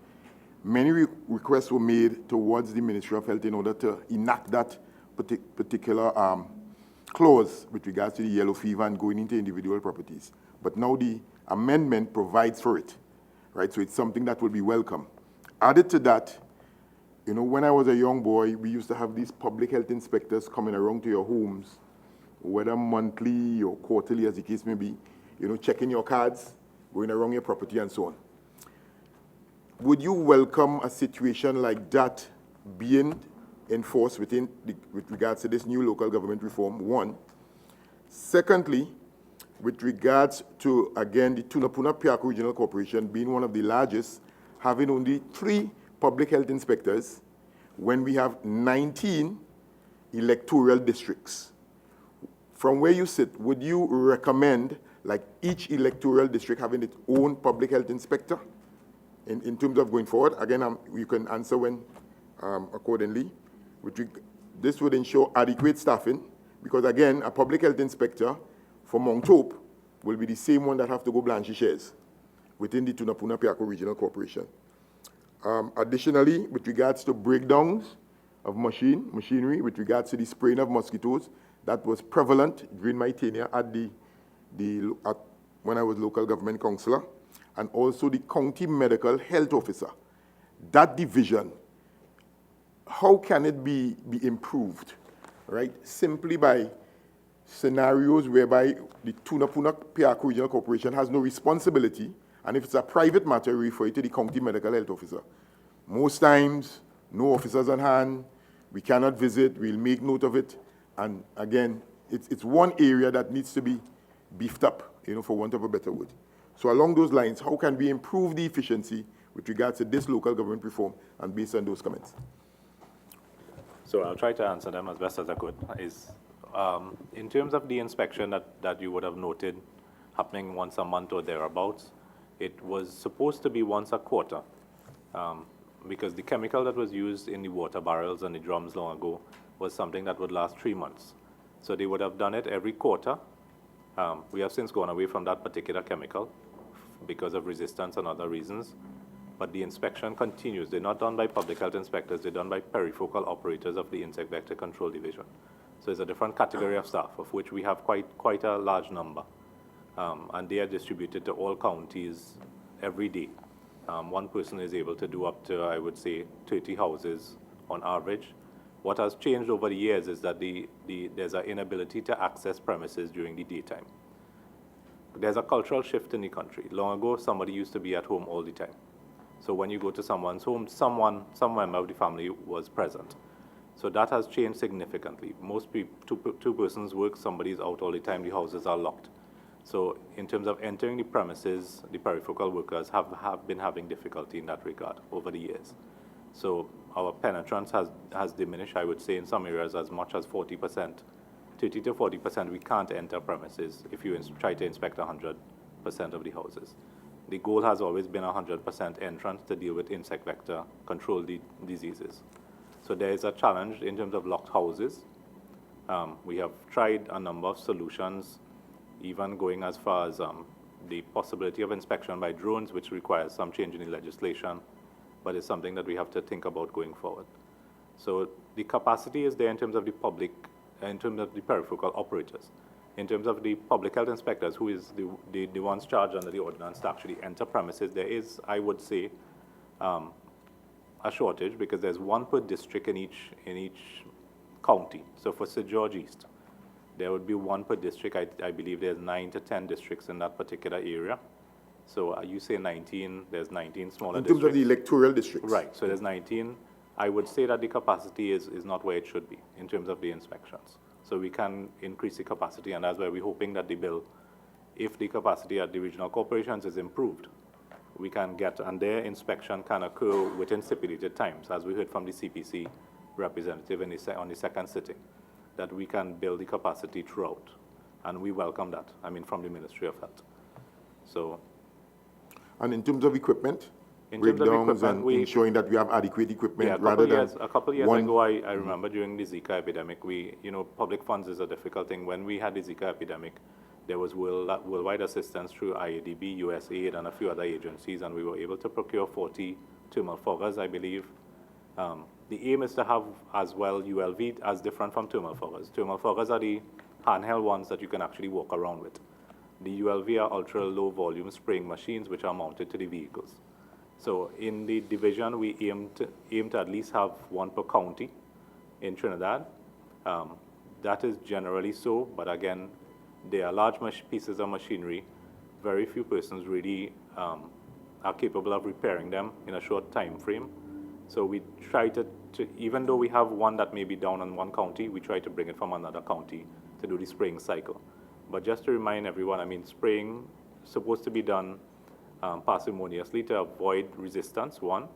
many requests were made towards the Ministry of Health in order to enact that particular clause with regards to the yellow fever and going into individual properties. But now the amendment provides for it, right? So it's something that will be welcome. Added to that, you know, when I was a young boy, we used to have these public health inspectors coming around to your homes, whether monthly or quarterly, as the case may be, you know, checking your cards, going around your property and so on. Would you welcome a situation like that being enforced with regards to this new local government reform, one? Secondly, with regards to, again, the Puna-Piako Regional Corporation being one of the largest, having only 3 public health inspectors, when we have 19 electoral districts. From where you sit, would you recommend like each electoral district having its own public health inspector in terms of going forward? Again, you can answer when accordingly. This would ensure adequate staffing, because again, a public health inspector for Mount Hope will be the same one that have to go Blanche shares within the Puna-Piako Regional Corporation. Additionally, with regards to breakdowns of machinery, with regards to the spraying of mosquitoes, that was prevalent during my tenure at when I was local government councillor, and also the county medical health officer. That division, how can it be improved, right? Simply by scenarios whereby the Puna-Piako Regional Corporation has no responsibility, and if it's a private matter, we refer it to the county medical health officer. Most times, no officers on hand, we cannot visit, we'll make note of it, and again, it's one area that needs to be beefed up, you know, for want of a better word. So along those lines, how can we improve the efficiency with regards to this local government reform, and based on those comments? So I'll try to answer them as best as I could. In terms of the inspection that you would have noted happening once a month or thereabouts, it was supposed to be once a quarter, because the chemical that was used in the water barrels and the drums long ago was something that would last 3 months. So they would have done it every quarter. We have since gone away from that particular chemical because of resistance and other reasons. But the inspection continues. They're not done by public health inspectors. They're done by perifocal operators of the Insect Vector Control Division. So it's a different category of staff, of which we have quite a large number. And they are distributed to all counties every day. One person is able to do up to, I would say, 30 houses on average. What has changed over the years is that there's an inability to access premises during the daytime. There's a cultural shift in the country. Long ago, somebody used to be at home all the time. So when you go to someone's home, some member of the family was present. So that has changed significantly. Most people, two persons work, somebody's out all the time, the houses are locked. So in terms of entering the premises, the perifocal workers have been having difficulty in that regard over the years. So our penetrance has diminished, I would say, in some areas as much as 40%. 30 to 40%, we can't enter premises if you try to inspect 100% of the houses. The goal has always been 100% entrance to deal with insect vector control diseases. So there is a challenge in terms of locked houses. We have tried a number of solutions, even going as far as the possibility of inspection by drones, which requires some change in the legislation, but it's something that we have to think about going forward. So the capacity is there in terms of the public, in terms of the perifocal operators. In terms of the public health inspectors, who is the ones charged under the ordinance to actually enter premises, there is, I would say, a shortage because there's one per district in each county. So for St. George East, there would be one per district. I believe there's 9 to 10 districts in that particular area. So you say 19, there's 19 smaller districts. In terms of the electoral districts. Right, so there's 19. I would say that the capacity is not where it should be in terms of the inspections. So we can increase the capacity, and that's why we're hoping that the bill, if the capacity at the regional corporations is improved, we can get, and their inspection can occur within stipulated times, as we heard from the CPC representative on the second sitting, that we can build the capacity throughout. And we welcome that, I mean, from the Ministry of Health. So. And in terms of equipment? Breakdowns and ensuring that we have adequate equipment rather than a couple of years ago, I remember during the Zika epidemic, public funds is a difficult thing. When we had the Zika epidemic, there was worldwide assistance through IADB, USAID, and a few other agencies, and we were able to procure 40 thermal foggers, I believe. The aim is to have as well ULV as different from thermal foggers. Thermal foggers are the handheld ones that you can actually walk around with. The ULV are ultra low volume spraying machines which are mounted to the vehicles. So in the division, we aim to at least have one per county in Trinidad. That is generally so, but again, they are large pieces of machinery. Very few persons really are capable of repairing them in a short time frame. So we try to, even though we have one that may be down in one county, we try to bring it from another county to do the spraying cycle. But just to remind everyone, I mean, spraying is supposed to be done parsimoniously to avoid resistance, one,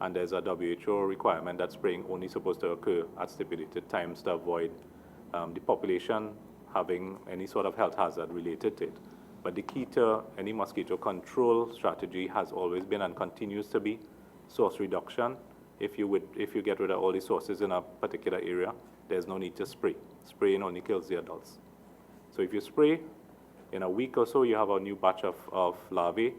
and there's a WHO requirement that spraying only supposed to occur at stipulated times to avoid the population having any sort of health hazard related to it. But the key to any mosquito control strategy has always been and continues to be source reduction. If you get rid of all the sources in a particular area, there's no need to spray. Spraying only kills the adults. So if you spray, in a week or so, you have a new batch of larvae.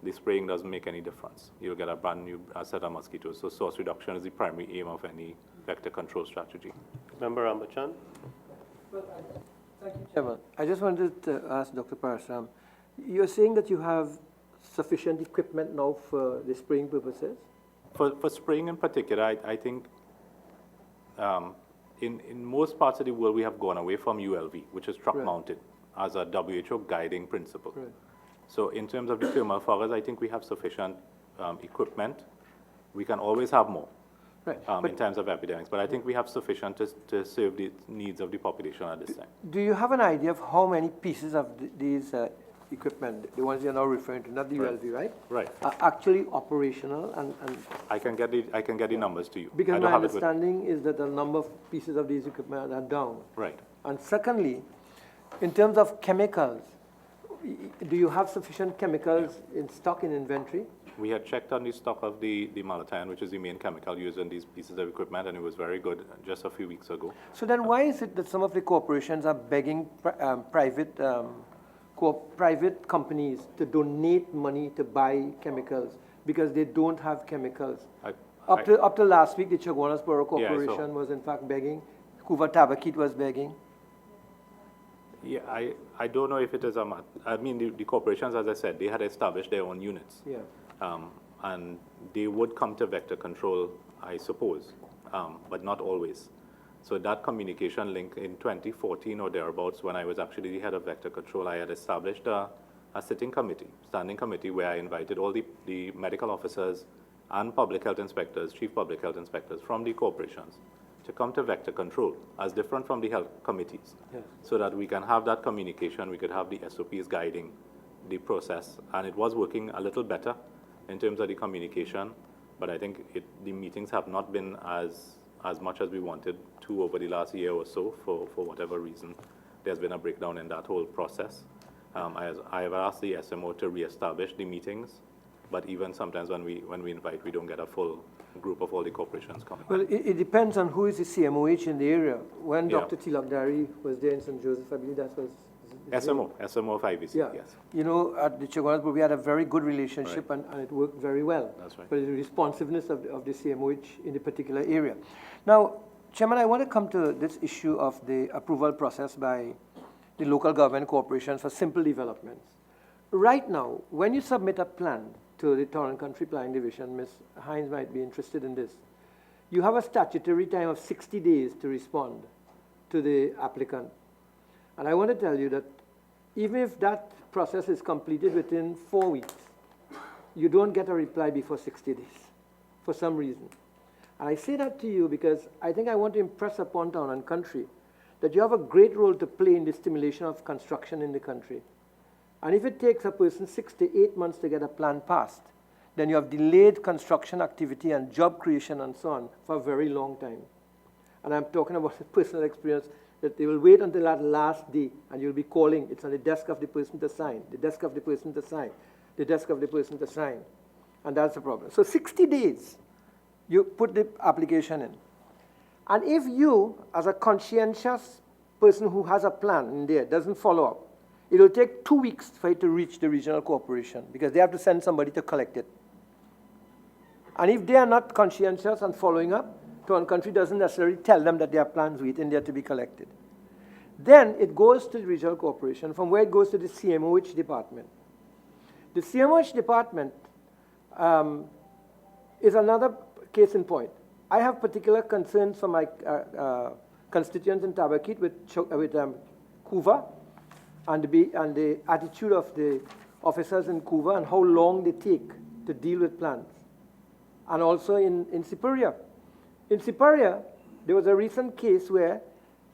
The spraying doesn't make any difference. You'll get a brand new set of mosquitoes. So source reduction is the primary aim of any vector control strategy. Member Ambachan? Thank you, Chairman. I just wanted to ask Dr. Parasram, you're saying that you have sufficient equipment now for the spraying purposes? For spraying in particular, I think in most parts of the world, we have gone away from ULV, which is truck-mounted, as a WHO guiding principle. Right. So in terms of the thermal foggers, I think we have sufficient equipment. We can always have more in terms of epidemics, but I think we have sufficient to serve the needs of the population at this time. Do you have an idea of how many pieces of these equipment, the ones you're now referring to, not the ULV, right? Right. Are actually operational and I can get the numbers to you. Because my understanding is that a number of pieces of these equipment are down. Right. And secondly, in terms of chemicals, do you have sufficient chemicals in stock in inventory? we had checked on the stock of the malathion, which is the main chemical used in these pieces of equipment, and it was very good just a few weeks ago. So then why is it that some of the corporations are begging private companies to donate money to buy chemicals because they don't have chemicals? Up to last week, the Chaguanas Corporation was in fact begging. Cuba Tabakit was begging. Yeah, I don't know if it is I mean, the corporations, as I said, they had established their own units. Yeah. And they would come to vector control, I suppose, but not always. So that communication link in 2014 or thereabouts, when I was actually the head of vector control, I had established a sitting committee, standing committee, where I invited all the medical officers and public health inspectors, chief public health inspectors from the corporations to come to vector control, as different from the health committees, so that we can have that communication, we could have the SOPs guiding the process, and it was working a little better in terms of the communication, but I think the meetings have not been as much as we wanted to over the last year or so, for whatever reason. There's been a breakdown in that whole process. I have asked the SMO to reestablish the meetings, but even sometimes when we invite, we don't get a full group of all the corporations coming. Well, it depends on who is the CMOH in the area. When Dr. Tilakdari was there in St. Joseph, I believe that was... SMO of IBC, yes. You know, at the Chaguanas, we had a very good relationship, and it worked very well. That's right. But the responsiveness of the CMOH in the particular area. Now, Chairman, I want to come to this issue of the approval process by the local government corporations for simple developments. Right now, when you submit a plan to the Town and Country Planning Division, Ms. Hines might be interested in this, you have a statutory time of 60 days to respond to the applicant. And I want to tell you that even if that process is completed within 4 weeks, you don't get a reply before 60 days, for some reason. And I say that to you because I think I want to impress upon Town and Country that you have a great role to play in the stimulation of construction in the country. And if it takes a person 6 to 8 months to get a plan passed, then you have delayed construction activity and job creation and so on for a very long time. And I'm talking about personal experience, that they will wait until that last day and you'll be calling, it's on the desk of the person to sign, the desk of the person to sign, the desk of the person to sign. And that's the problem. So 60 days, you put the application in. And if you, as a conscientious person who has a plan in there, doesn't follow up, it will take 2 weeks for it to reach the regional corporation because they have to send somebody to collect it. And if they are not conscientious and following up, Town and Country doesn't necessarily tell them that their plans waiting there to be collected. Then it goes to the regional corporation, from where it goes to the CMOH department. The CMOH department is another case in point. I have particular concerns for my constituents in Tabakit with Cuba and the attitude of the officers in Cuba and how long they take to deal with plans. And also in Siparia. In Siparia, there was a recent case where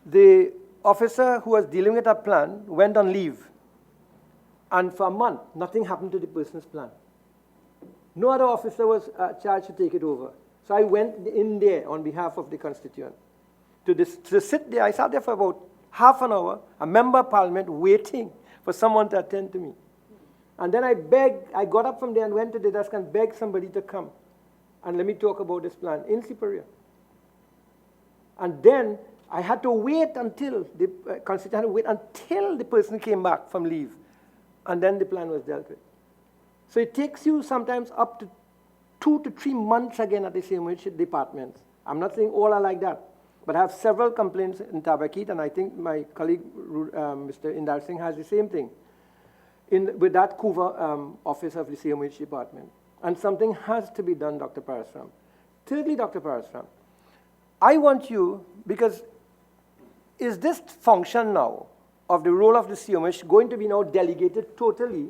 the officer who was dealing with a plan went on leave. And for a month, nothing happened to the person's plan. No other officer was charged to take it over. So I went in there on behalf of the constituent to sit there. I sat there for about half an hour, a member of parliament waiting for someone to attend to me. And then I got up from there and went to the desk and begged somebody to come and let me talk about this plan in Siparia. And then I had to wait until the constituent had to wait until the person came back from leave, and then the plan was dealt with. So it takes you sometimes up to 2 to 3 months again at the CMOH departments. I'm not saying all are like that, but I have several complaints in Tabakit, and I think my colleague, Mr. Indar Singh, has the same thing with that Cuba office of the CMOH department. And something has to be done, Dr. Parasram. Thirdly, Dr. Parasram, I want you, because is this function now of the role of the CMOH going to be now delegated totally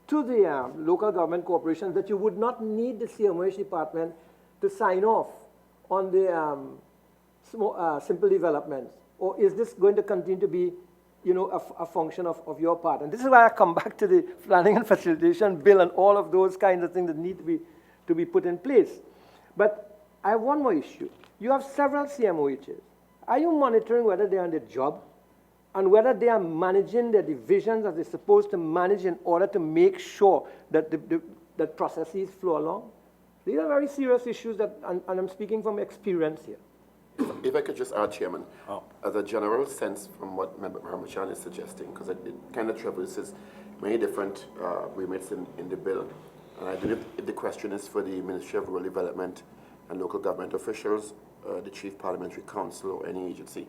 to the local government corporations, that you would not need the CMOH department to sign off on the simple developments? Or is this going to continue to be, you know, a function of your part? And this is why I come back to the planning and facilitation bill and all of those kinds of things that need to be put in place. But I have one more issue. You have several CMOHs. Are you monitoring whether they are on their job and whether they are managing their divisions as they're supposed to manage in order to make sure that that processes flow along. These are very serious issues that, and I'm speaking from experience here. If I could just add, Chairman, as a general sense from what Member Ramachan is suggesting, because it kind of traverses many different remits in the bill. And I believe the question is for the Ministry of Rural Development and local government officials, the Chief Parliamentary Council, or any agency.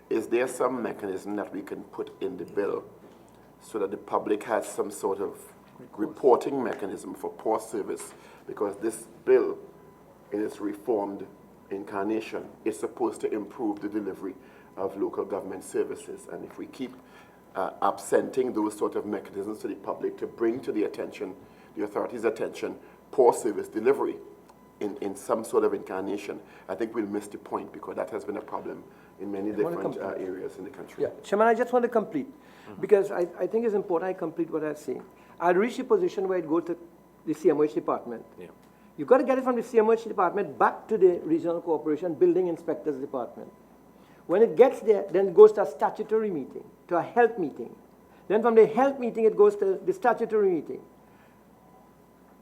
Is there some mechanism that we can put in the bill so that the public has some sort of reporting mechanism for poor service? Because this bill, in its reformed incarnation, is supposed to improve the delivery of local government services. And if we keep absenting those sort of mechanisms to the public to bring to the attention, the authorities' attention, poor service delivery in some sort of incarnation, I think we'll miss the point, because that has been a problem in many different areas in the country. Yeah, Chairman, I just want to complete, because I think it's important I complete what I'm saying. I'd reached a position where it go to the CMOH department. Yeah. You've got to get it from the CMOH department back to the regional corporation building inspectors department. When it gets there, then it goes to a statutory meeting, to a health meeting. Then from the health meeting, it goes to the statutory meeting.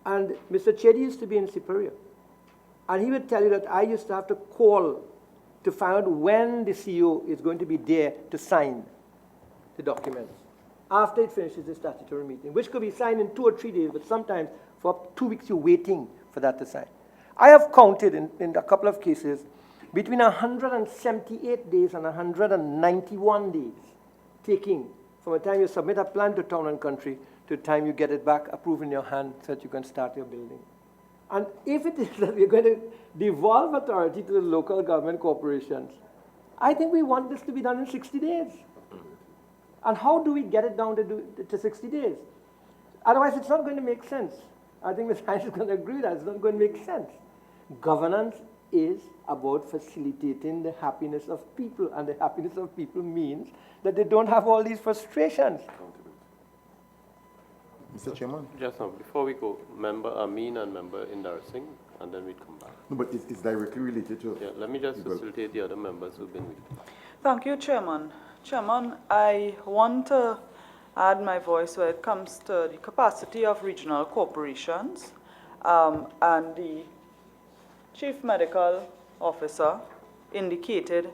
And Mr. Chedi used to be in Superior. And he would tell you that I used to have to call to find out when the CEO is going to be there to sign the documents after it finishes the statutory meeting, which could be signed in 2 or 3 days, but sometimes for 2 weeks you're waiting for that to sign. I have counted in a couple of cases between 178 days and 191 days taking from the time you submit a plan to Town and Country to the time you get it back approved in your hand so that you can start your building. And if it is that we're going to devolve authority to the local government corporations, I think we want this to be done in 60 days. And how do we get it down to 60 days? Otherwise, it's not going to make sense. I think Ms. Hines is going to agree that it's not going to make sense. Governance is about facilitating the happiness of people, and the happiness of people means that they don't have all these frustrations. Mr. Chairman? Just now, before we go, Member Amin and Member Indar Singh, and then we'd come back. No, but it's directly related to... Yeah, let me just facilitate the other members who've been waiting. Thank you, Chairman. Chairman, I want to add my voice when it comes to the capacity of regional corporations, and the Chief Medical Officer indicated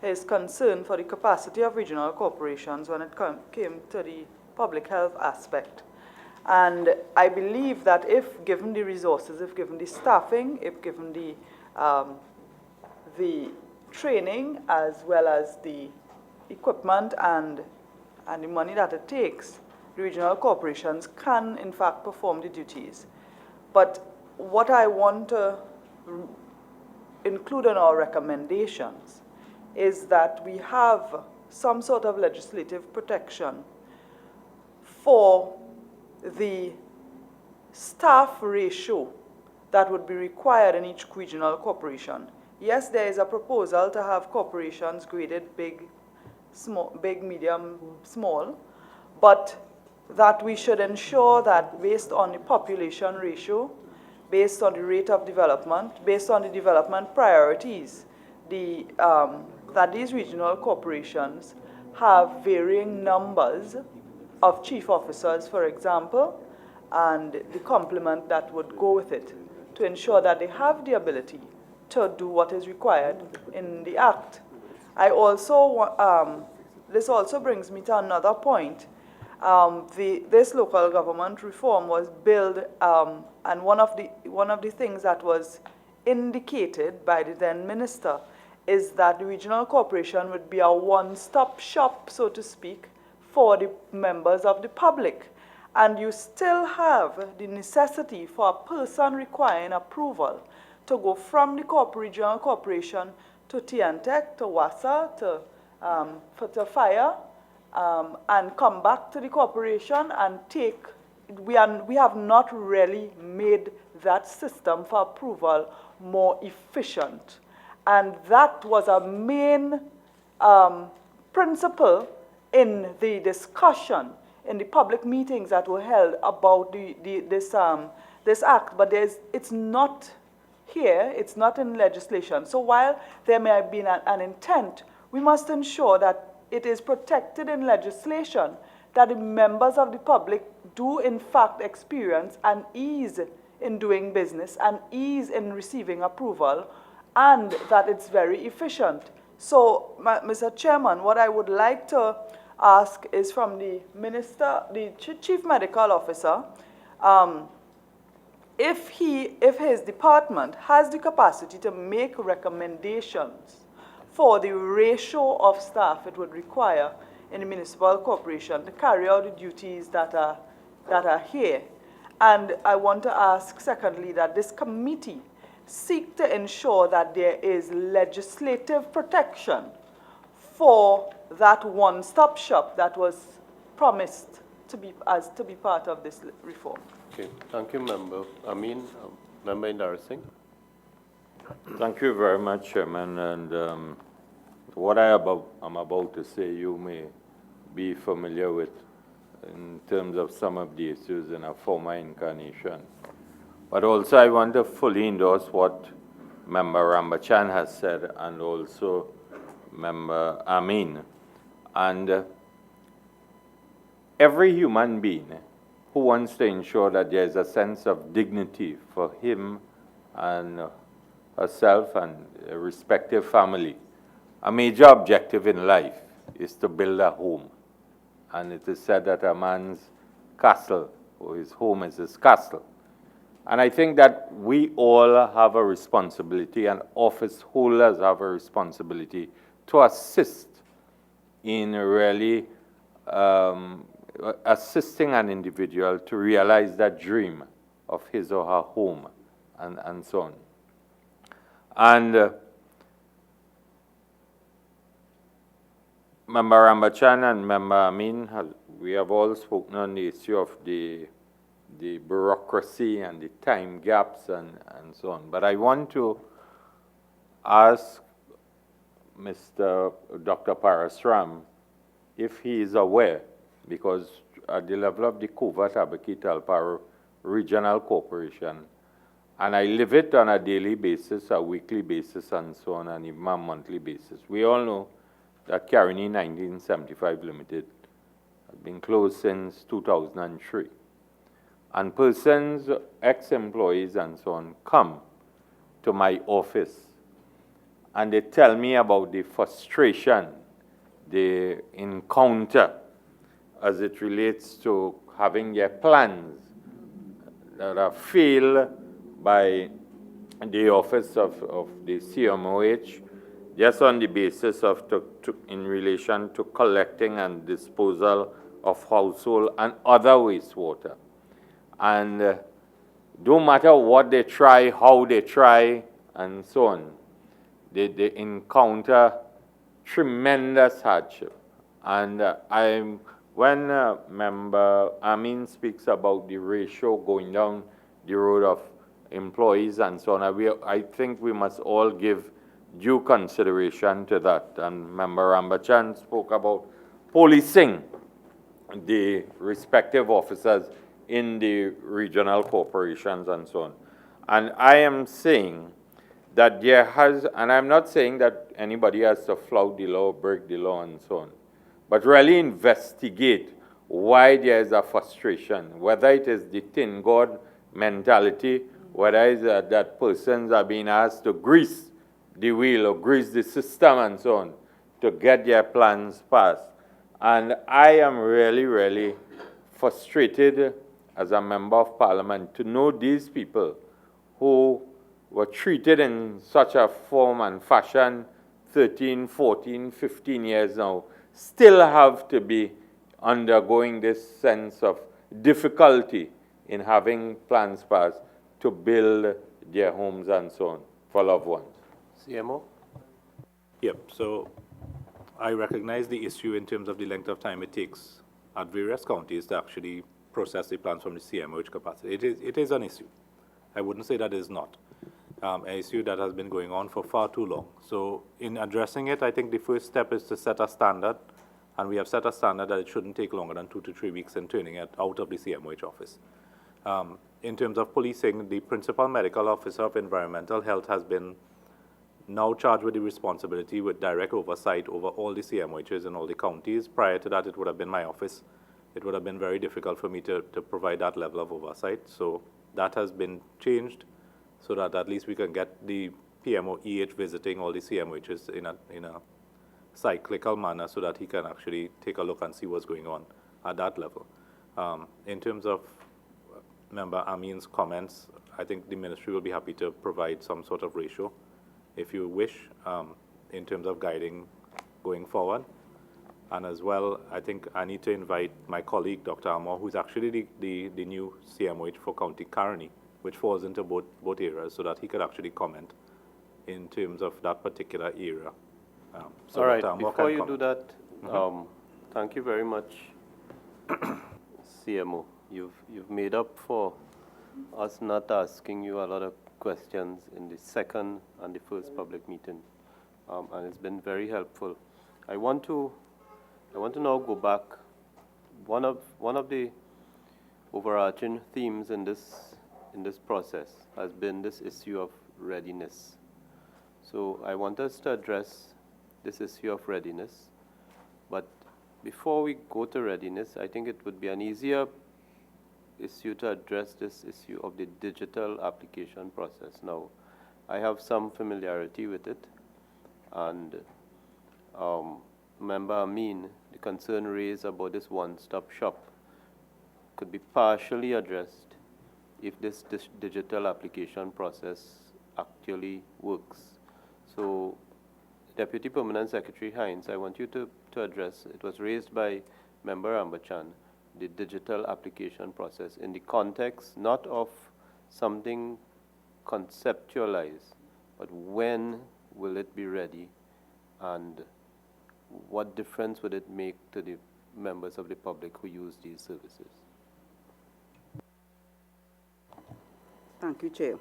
his concern for the capacity of regional corporations when it came to the public health aspect. And I believe that if given the resources, if given the staffing, if given the training, as well as the equipment and the money that it takes, the regional corporations can, in fact, perform the duties. But what I want to include in our recommendations is that we have some sort of legislative protection for the staff ratio that would be required in each regional corporation. Yes, there is a proposal to have corporations graded big, small, big, medium, small, but that we should ensure that based on the population ratio, based on the rate of development, based on the development priorities, that these regional corporations have varying numbers of chief officers, for example, and the complement that would go with it to ensure that they have the ability to do what is required in the Act. I also, this also brings me to another point. This local government reform was billed, and one of the things that was indicated by the then minister is that the regional corporation would be a one-stop shop, so to speak, for the members of the public. And you still have the necessity for a person requiring approval to go from the regional corporation to TNTEC, to WASA, to fire, and come back to the corporation and take. We have not really made that system for approval more efficient. And that was a main principle in the discussion in the public meetings that were held about this act, but it's not here, it's not in legislation. So while there may have been an intent, we must ensure that it is protected in legislation that the members of the public do in fact experience an ease in doing business, an ease in receiving approval, and that it's very efficient. So, Mr. Chairman, what I would like to ask is from the Minister, the Chief Medical Officer, if his department has the capacity to make recommendations for the ratio of staff it would require in the municipal corporation to carry out the duties that are here. And I want to ask, secondly, that this committee seek to ensure that there is legislative protection for that one-stop shop that was promised to be part of this reform. Okay, thank you, Member Amin. Member Indira Singh. Thank you very much, Chairman. And what I'm about to say, you may be familiar with in terms of some of the issues in a former incarnation. But also, I want to fully endorse what Member Rambachan has said, and also Member Amin. And every human being who wants to ensure that there is a sense of dignity for him and herself and a respective family, a major objective in life is to build a home. And it is said that a man's castle, or his home, is his castle. And I think that we all have a responsibility, and office holders have a responsibility to assist in really assisting an individual to realize that dream of his or her home, and so on. And Member Rambachan and Member Amin, we have all spoken on the issue of the bureaucracy and the time gaps and so on. But I want to ask Dr. Parasram if he is aware, because at the level of the Covert Abaki Talpa Regional Corporation, and I live it on a daily basis, a weekly basis, and so on, and even a monthly basis. We all know that Caroni 1975 Limited has been closed since 2003. And persons, ex-employees and so on, come to my office and they tell me about the frustration they encounter as it relates to having their plans that are failed by the office of the CMOH, just on the basis of in relation to collecting and disposal of household and other wastewater. And no matter what they try, how they try, and so on, they encounter tremendous hardship. And when Member Amin speaks about the ratio going down the road of employees and so on, I think we must all give due consideration to that. And Member Rambachan spoke about policing the respective officers in the regional corporations and so on. And I am saying that there has, and I'm not saying that anybody has to flout the law, break the law and so on, but really investigate why there is a frustration, whether it is the tin god mentality, whether it is that persons are being asked to grease the wheel or grease the system and so on to get their plans passed. And I am really, really frustrated as a member of parliament to know these people who were treated in such a form and fashion 13, 14, 15 years now, still have to be undergoing this sense of difficulty in having plans passed to build their homes and so on for loved ones. CMO? Yep, so I recognize the issue in terms of the length of time it takes at various counties to actually process the plans from the CMOH capacity. It is an issue. I wouldn't say that it is not. An issue that has been going on for far too long. So in addressing it, I think the first step is to set a standard, and we have set a standard that it shouldn't take longer than 2 to 3 weeks in turning it out of the CMOH office. In terms of policing, the Principal Medical Officer of Environmental Health has been now charged with the responsibility with direct oversight over all the CMOHs in all the counties. Prior to that, it would have been my office it would have been very difficult for me to provide that level of oversight. So that has been changed so that at least we can get the PMO EH visiting all the CMOHs in a cyclical manner so that he can actually take a look and see what's going on at that level. In terms of Member Amin's comments, I think the ministry will be happy to provide some sort of ratio, if you wish, in terms of guiding going forward. And as well, I think I need to invite my colleague, Dr. Amor, who's actually the new CMOH for County Caroni, which falls into both areas, so that he could actually comment in terms of that particular area. So all right, Dr. Amor before can you do comment. that, thank you very much, CMO. You've made up for us not asking you a lot of questions in the second and the first public meeting, and it's been very helpful. I want to now go back. One of the overarching themes in this process has been this issue of readiness. So I want us to address this issue of readiness. But before we go to readiness, I think it would be an easier issue to address this issue of the digital application process. Now, I have some familiarity with it, and Member Amin, the concern raised about this one-stop shop could be partially addressed if this digital application process actually works. So, Deputy Permanent Secretary Hines, I want you to address, it was raised by Member Ambachan, the digital application process in the context not of something conceptualized, but when will it be ready, and what difference would it make to the members of the public who use these services? Thank you, Chair.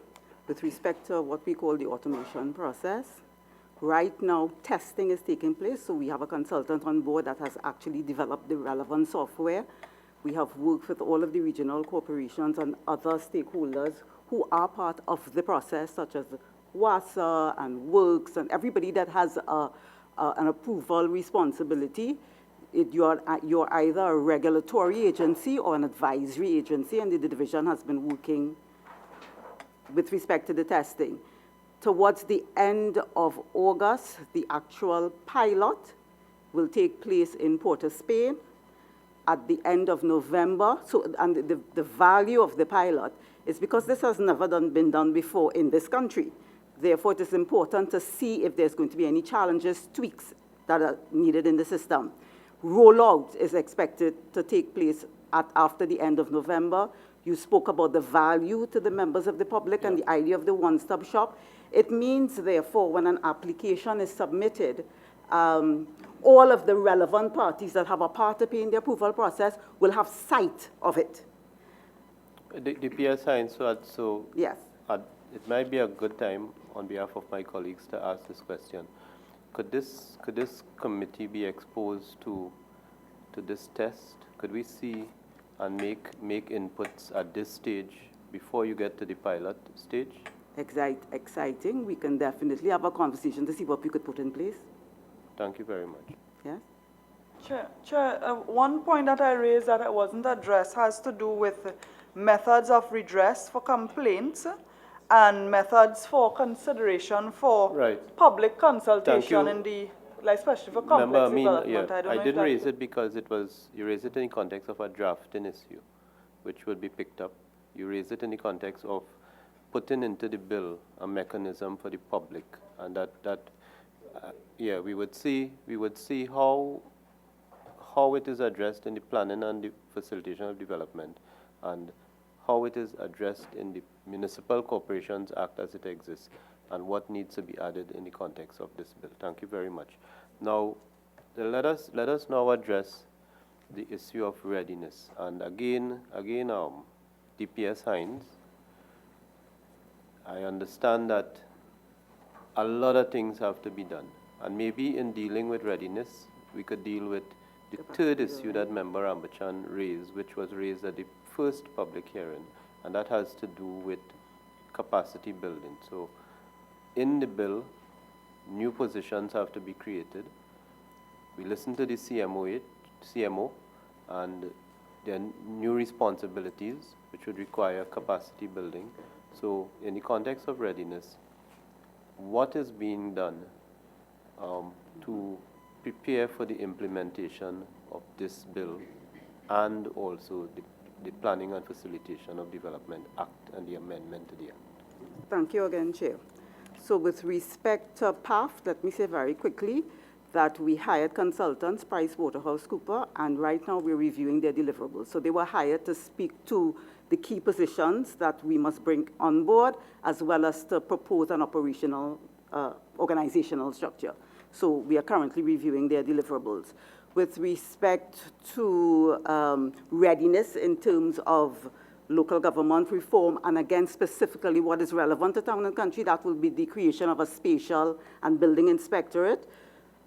With respect to what we call the automation process, right now testing is taking place, so we have a consultant on board that has actually developed the relevant software. We have worked with all of the regional corporations and other stakeholders who are part of the process, such as WASA and Works and everybody that has an approval responsibility. You're either a regulatory agency or an advisory agency, and the division has been working with respect to the testing. Towards the end of August, the actual pilot will take place in Port of Spain. At the end of November, and the value of the pilot is because this has never been done before in this country. Therefore, it is important to see if there's going to be any challenges, tweaks that are needed in the system. Rollout is expected to take place after the end of November. You spoke about the value to the members of the public and the idea of the one-stop shop. It means, therefore, when an application is submitted, all of the relevant parties that have a part to play in the approval process will have sight of it. The PS Hines, so yes. It might be a good time on behalf of my colleagues to ask this question. Could this committee be exposed to this test? Could we see and make inputs at this stage before you get to the pilot stage? Exciting. We can definitely have a conversation to see what we could put in place. Thank you very much. Yes? Chair, one point that I raised that wasn't addressed has to do with methods of redress for complaints and methods for consideration for public consultation in the, especially for complex development. I didn't raise it because you raised it in the context of a drafting issue, which would be picked up. You raised it in the context of putting into the bill a mechanism for the public, and we would see how it is addressed in the planning and the facilitation of development, and how it is addressed in the Municipal Corporations Act as it exists, and what needs to be added in the context of this bill. Thank you very much. Now, let us now address the issue of readiness. And again, DPS Hines, I understand that a lot of things have to be done. And maybe in dealing with readiness, we could deal with the third issue that Member Ambachan raised, which was raised at the first public hearing, and that has to do with capacity building. So in the bill, new positions have to be created. We listened to the CMO, and there are new responsibilities which would require capacity building. So in the context of readiness, what is being done to prepare for the implementation of this bill and also the Planning and Facilitation of Development Act and the amendment to the Act? Thank you again, Chair. So with respect to PAF, let me say very quickly that we hired consultants, PricewaterhouseCoopers, and right now we're reviewing their deliverables. So they were hired to speak to the key positions that we must bring on board, as well as to propose an operational organizational structure. So we are currently reviewing their deliverables. With respect to readiness in terms of local government reform, and again, specifically what is relevant to Town and Country, that will be the creation of a spatial and building inspectorate.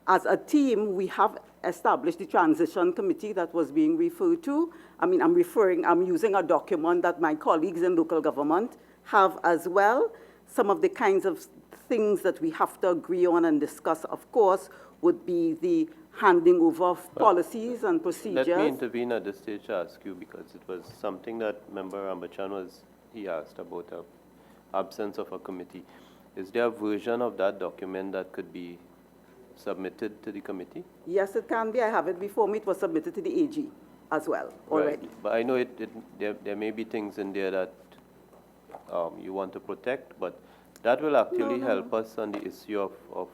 As a team, we have established the transition committee that was being referred to. I mean, I'm using a document that my colleagues in local government have as well. Some of the kinds of things that we have to agree on and discuss, of course, would be the handing over of policies and procedures. Let me intervene at this stage to ask you, because it was something that Member Rambachan he asked about the absence of a committee. Is there a version of that document that could be submitted to the committee? Yes, it can be. I have it before me. It was submitted to the AG as well already. Right. But I know there may be things in there that you want to protect, but that will actually help us on the issue of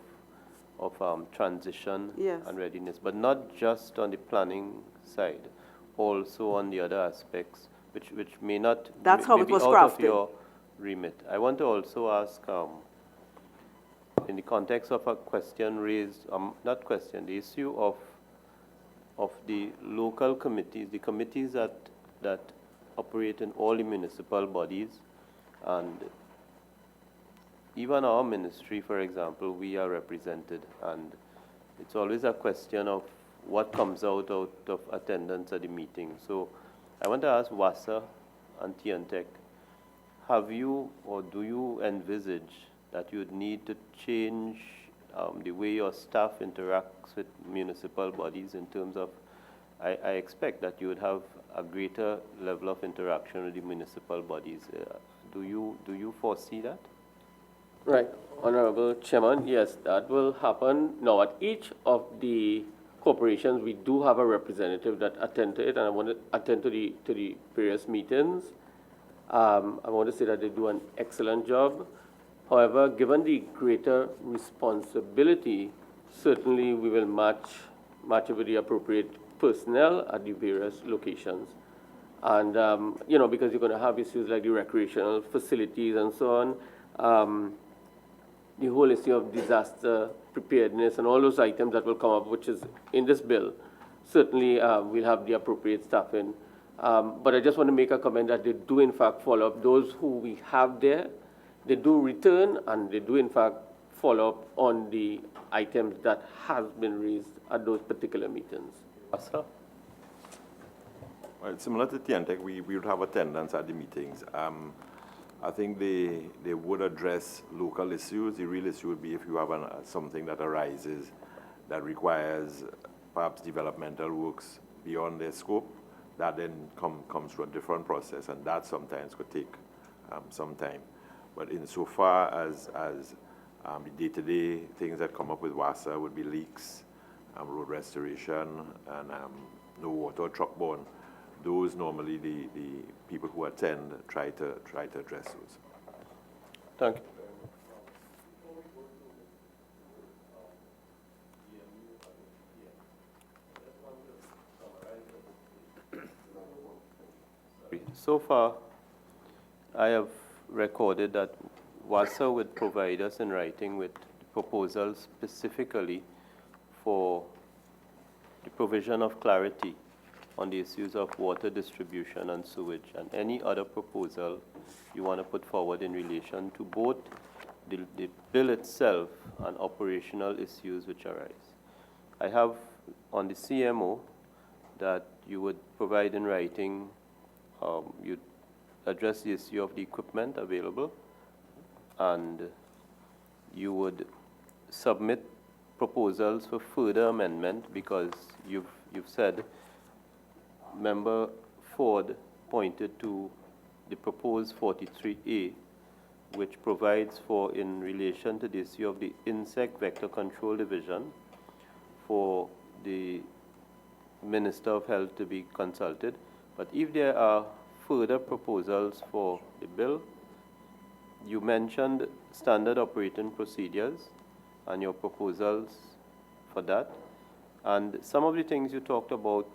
transition and readiness, but not just on the planning side, also on the other aspects, which may not That's how it was out of crafted. your remit. I want to also ask, in the context of a question raised, the issue of the local committees, the committees that operate in all the municipal bodies, and even our ministry, for example, we are represented, and it's always a question of what comes out of attendance at the meeting. So I want to ask WASA and TNTech, have you or do you envisage that you would need to change the way your staff interacts with municipal bodies in terms of, I expect that you would have a greater level of interaction with the municipal bodies. Do you foresee that? Right, Honorable Chairman, yes, that will happen. Now, at each of the corporations, we do have a representative that attend to it, and I want to attend to the various meetings. I want to say that they do an excellent job. However, given the greater responsibility, certainly we will match it with the appropriate personnel at the various locations. And, because you're going to have issues like the recreational facilities and so on, the whole issue of disaster preparedness and all those items that will come up, which is in this bill, certainly we'll have the appropriate staffing. But I just want to make a comment that they do in fact follow up. Those who we have there, they do return, and they do in fact follow up on the items that has been raised at those particular meetings. Asra? Well, similar to TNTech, we would have attendance at the meetings. I think they would address local issues. The real issue would be if you have something that arises that requires perhaps developmental works beyond their scope, that then comes through a different process, and that sometimes could take some time. But insofar as the day-to-day things that come up with WASA would be leaks, road restoration, and no water truck-borne, those normally the people who attend try to address those. Thank you. So far, I have recorded that WASA would provide us in writing with proposals specifically for the provision of clarity on the issues of water distribution and sewage, and any other proposal you want to put forward in relation to both the bill itself and operational issues which arise. I have on the CMO that you would provide in writing, you'd address the issue of the equipment available, and you would submit proposals for further amendment, because you've said Member Ford pointed to the proposed 43A, which provides for, in relation to the issue of the Insect Vector Control Division, for the Minister of Health to be consulted. But if there are further proposals for the bill, you mentioned standard operating procedures and your proposals for that. And some of the things you talked about,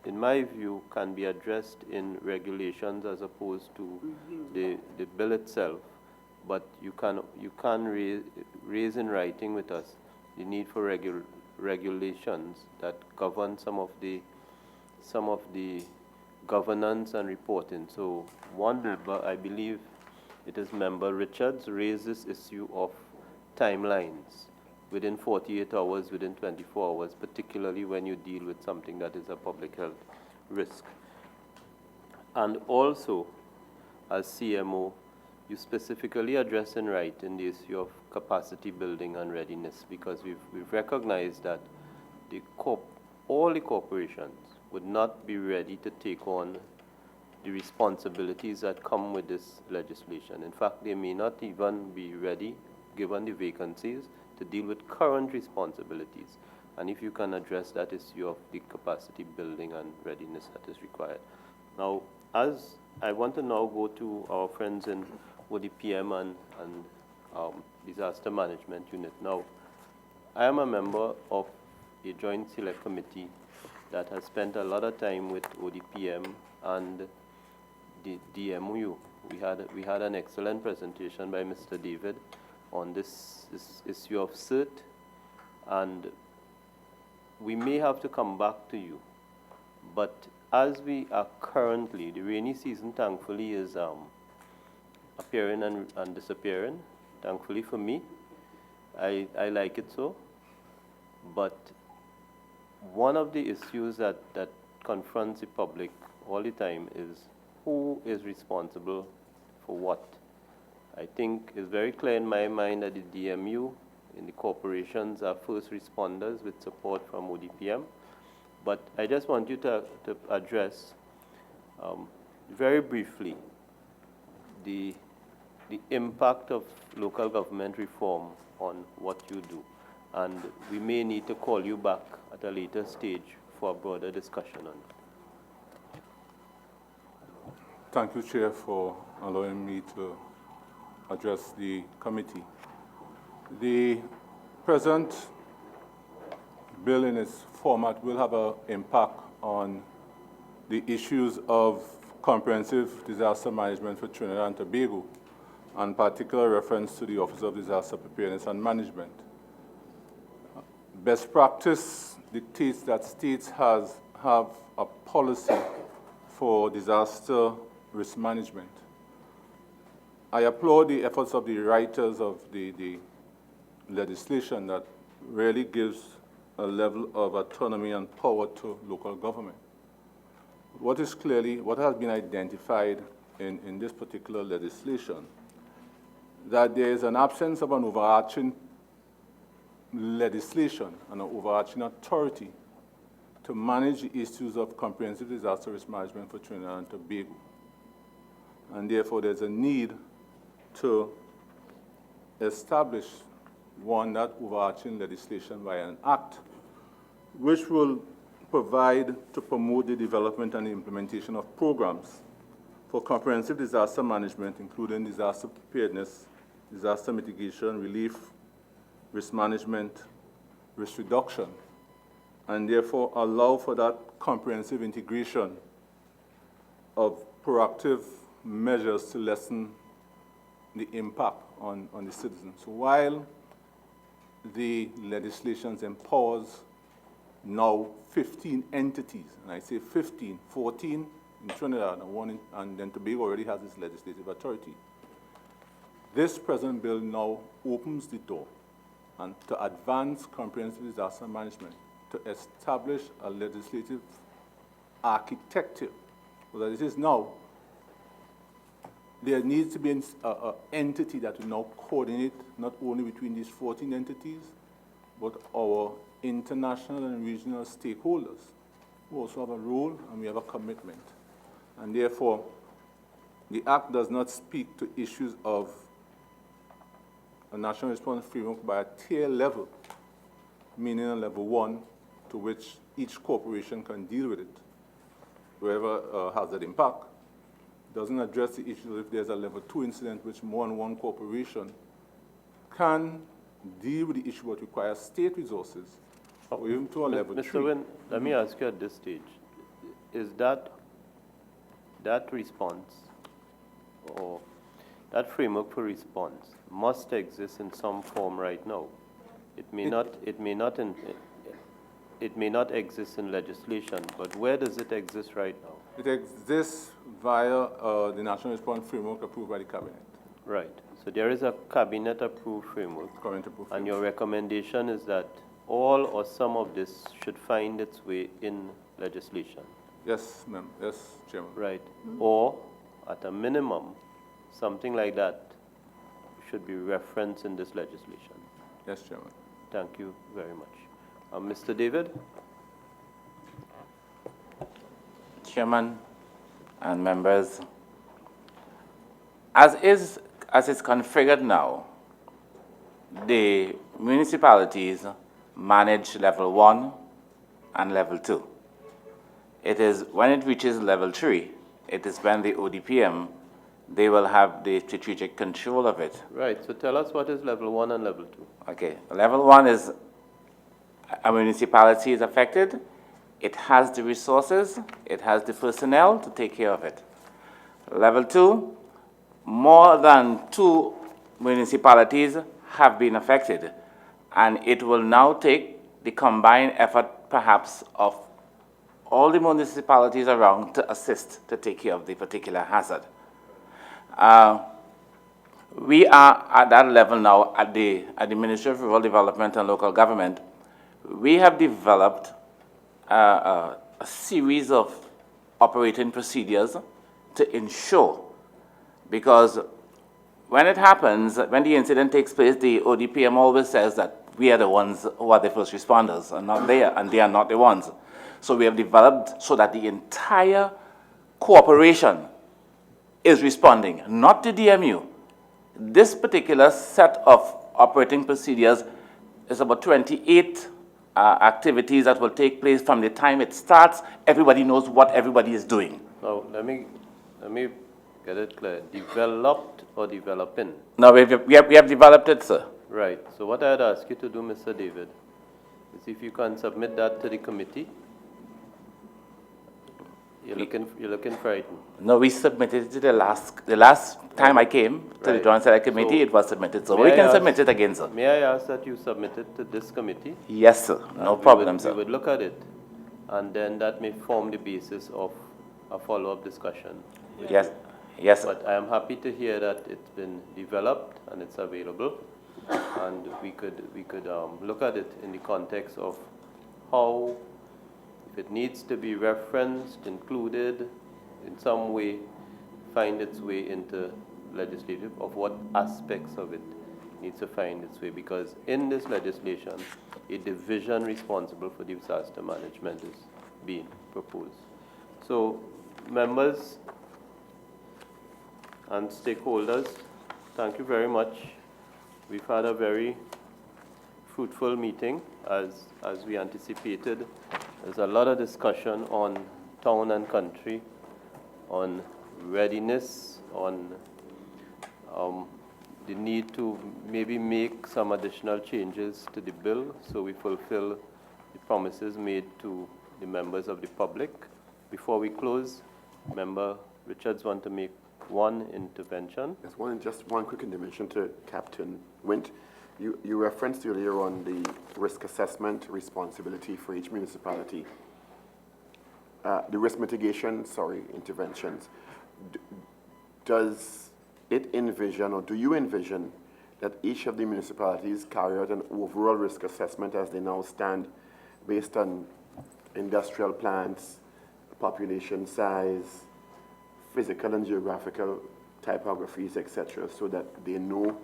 in my view, can be addressed in regulations as opposed to the bill itself. But you can raise in writing with us the need for regulations that govern some of the governance and reporting. So one member, I believe it is Member Richards, raised this issue of timelines within 48 hours, within 24 hours, particularly when you deal with something that is a public health risk. And also, as CMO, you specifically address in writing the issue of capacity building and readiness, because we've recognized that all the corporations would not be ready to take on the responsibilities that come with this legislation. In fact, they may not even be ready, given the vacancies, to deal with current responsibilities. And if you can address that issue of the capacity building and readiness that is required. Now, as I want to now go to our friends in ODPM and Disaster Management Unit. Now, I am a member of a joint select committee that has spent a lot of time with ODPM and the DMU. We had an excellent presentation by Mr. David on this issue of CERT, and we may have to come back to you. But as we are currently, the rainy season thankfully is appearing and disappearing, thankfully for me. I like it so. But one of the issues that confronts the public all the time is who is responsible for what. I think it's very clear in my mind that the DMU and the corporations are first responders with support from ODPM. But I just want you to address very briefly the impact of local government reform on what you do. And we may need to call you back at a later stage for a broader discussion on it. Thank you, Chair, for allowing me to address the committee. The present bill in its format will have an impact on the issues of comprehensive disaster management for Trinidad and Tobago, and particular reference to the Office of Disaster Preparedness and Management. Best practice dictates that states have a policy for disaster risk management. I applaud the efforts of the writers of the legislation that really gives a level of autonomy and power to local government. What has been identified in this particular legislation, that there is an absence of an overarching legislation and an overarching authority to manage the issues of comprehensive disaster risk management for Trinidad and Tobago. And therefore, there's a need to establish that overarching legislation by an act, which will provide to promote the development and the implementation of programs for comprehensive disaster management, including disaster preparedness, disaster mitigation, relief, risk management, risk reduction, and therefore allow for that comprehensive integration of proactive measures to lessen the impact on the citizens. So while the legislation empowers now 15 entities, and I say 15, 14 in Trinidad and then Tobago already has its legislative authority. This present bill now opens the door and to advance comprehensive disaster management, to establish a legislative architecture, so that it is now, there needs to be an entity that will now coordinate not only between these 14 entities, but our international and regional stakeholders who also have a role and we have a commitment. And therefore, the Act does not speak to issues of a national response framework by a tier level, meaning a level 1 to which each corporation can deal with it, wherever has that impact. Doesn't address the issue if there's a level 2 incident which more than one corporation can deal with the issue but requires state resources, or even to a level 3. Mr. Wynn, let me ask you at this stage, is that response or that framework for response must exist in some form right now? It may not exist in legislation, but where does it exist right now? It exists via the National Response Framework approved by the Cabinet. Right. So there is a cabinet-approved framework. And your recommendation is that all or some of this should find its way in legislation? Yes, ma'am. Yes, Chairman. Right. Or, at a minimum, something like that should be referenced in this legislation? Yes, Chairman. Thank you very much. Mr. David? Chairman and members, as is configured now, the municipalities manage level 1 and level 2. It is when it reaches level 3, it is when the ODPM, they will have the strategic control of it. Right, so tell us what is level 1 and level 2. Okay, level 1 is a municipality is affected, it has the resources, it has the personnel to take care of it. Level 2, more than 2 municipalities have been affected, and it will now take the combined effort, perhaps, of all the municipalities around to assist to take care of the particular hazard. We are at that level now at the Ministry of Rural Development and Local Government. We have developed a series of operating procedures to ensure, because when it happens, when the incident takes place, the ODPM always says that we are the ones who are the first responders and not they, and they are not the ones. So we have developed so that the entire corporation is responding, not the DMU. This particular set of operating procedures is about 28 activities that will take place from the time it starts. Everybody knows what everybody is doing. Now, let me get it clear. Developed or developing? No, we have developed it, sir. Right. So what I'd ask you to do, Mr. David, is if you can submit that to the committee. You're looking frightened. No, we submitted it the last time I came to the Joint Select Committee, it was submitted. So we can submit it again, sir. May I ask that you submit it to this committee? Yes, sir. No problem, sir. We would look at it, and then that may form the basis of a follow-up discussion. Yes. Yes, sir. But I am happy to hear that it's been developed and it's available, and we could look at it in the context of how, if it needs to be referenced, included, in some way, find its way into legislative, of what aspects of it needs to find its way, because in this legislation, a division responsible for disaster management is being proposed. So, members and stakeholders, thank you very much. We've had a very fruitful meeting, as we anticipated. There's a lot of discussion on town and country, on readiness, on the need to maybe make some additional changes to the bill so we fulfill the promises made to the members of the public. Before we close, Member Richards want to make one intervention. Yes, just one quick intervention to Captain Wint. You referenced earlier on the risk assessment responsibility for each municipality. The risk mitigation, interventions. Does it envision, or do you envision, that each of the municipalities carry out an overall risk assessment as they now stand based on industrial plants, population size, physical and geographical typographies, etc., so that they know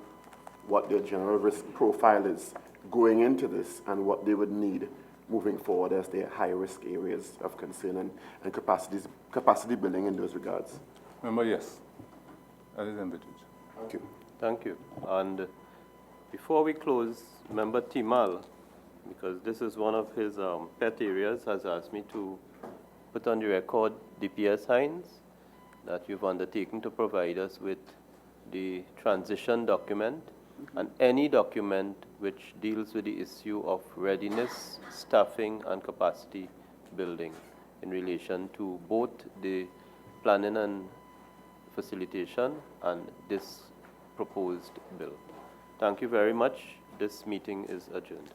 what their general risk profile is going into this and what they would need moving forward as their high-risk areas of concern and capacity building in those regards. Member, yes. That is envisaged. Thank you. Thank you. And before we close, Member Timal, because this is one of his pet areas, has asked me to put on the record, DPS Hines, that you've undertaken to provide us with the transition document and any document which deals with the issue of readiness, staffing, and capacity building in relation to both the planning and facilitation and this proposed bill. Thank you very much. This meeting is adjourned.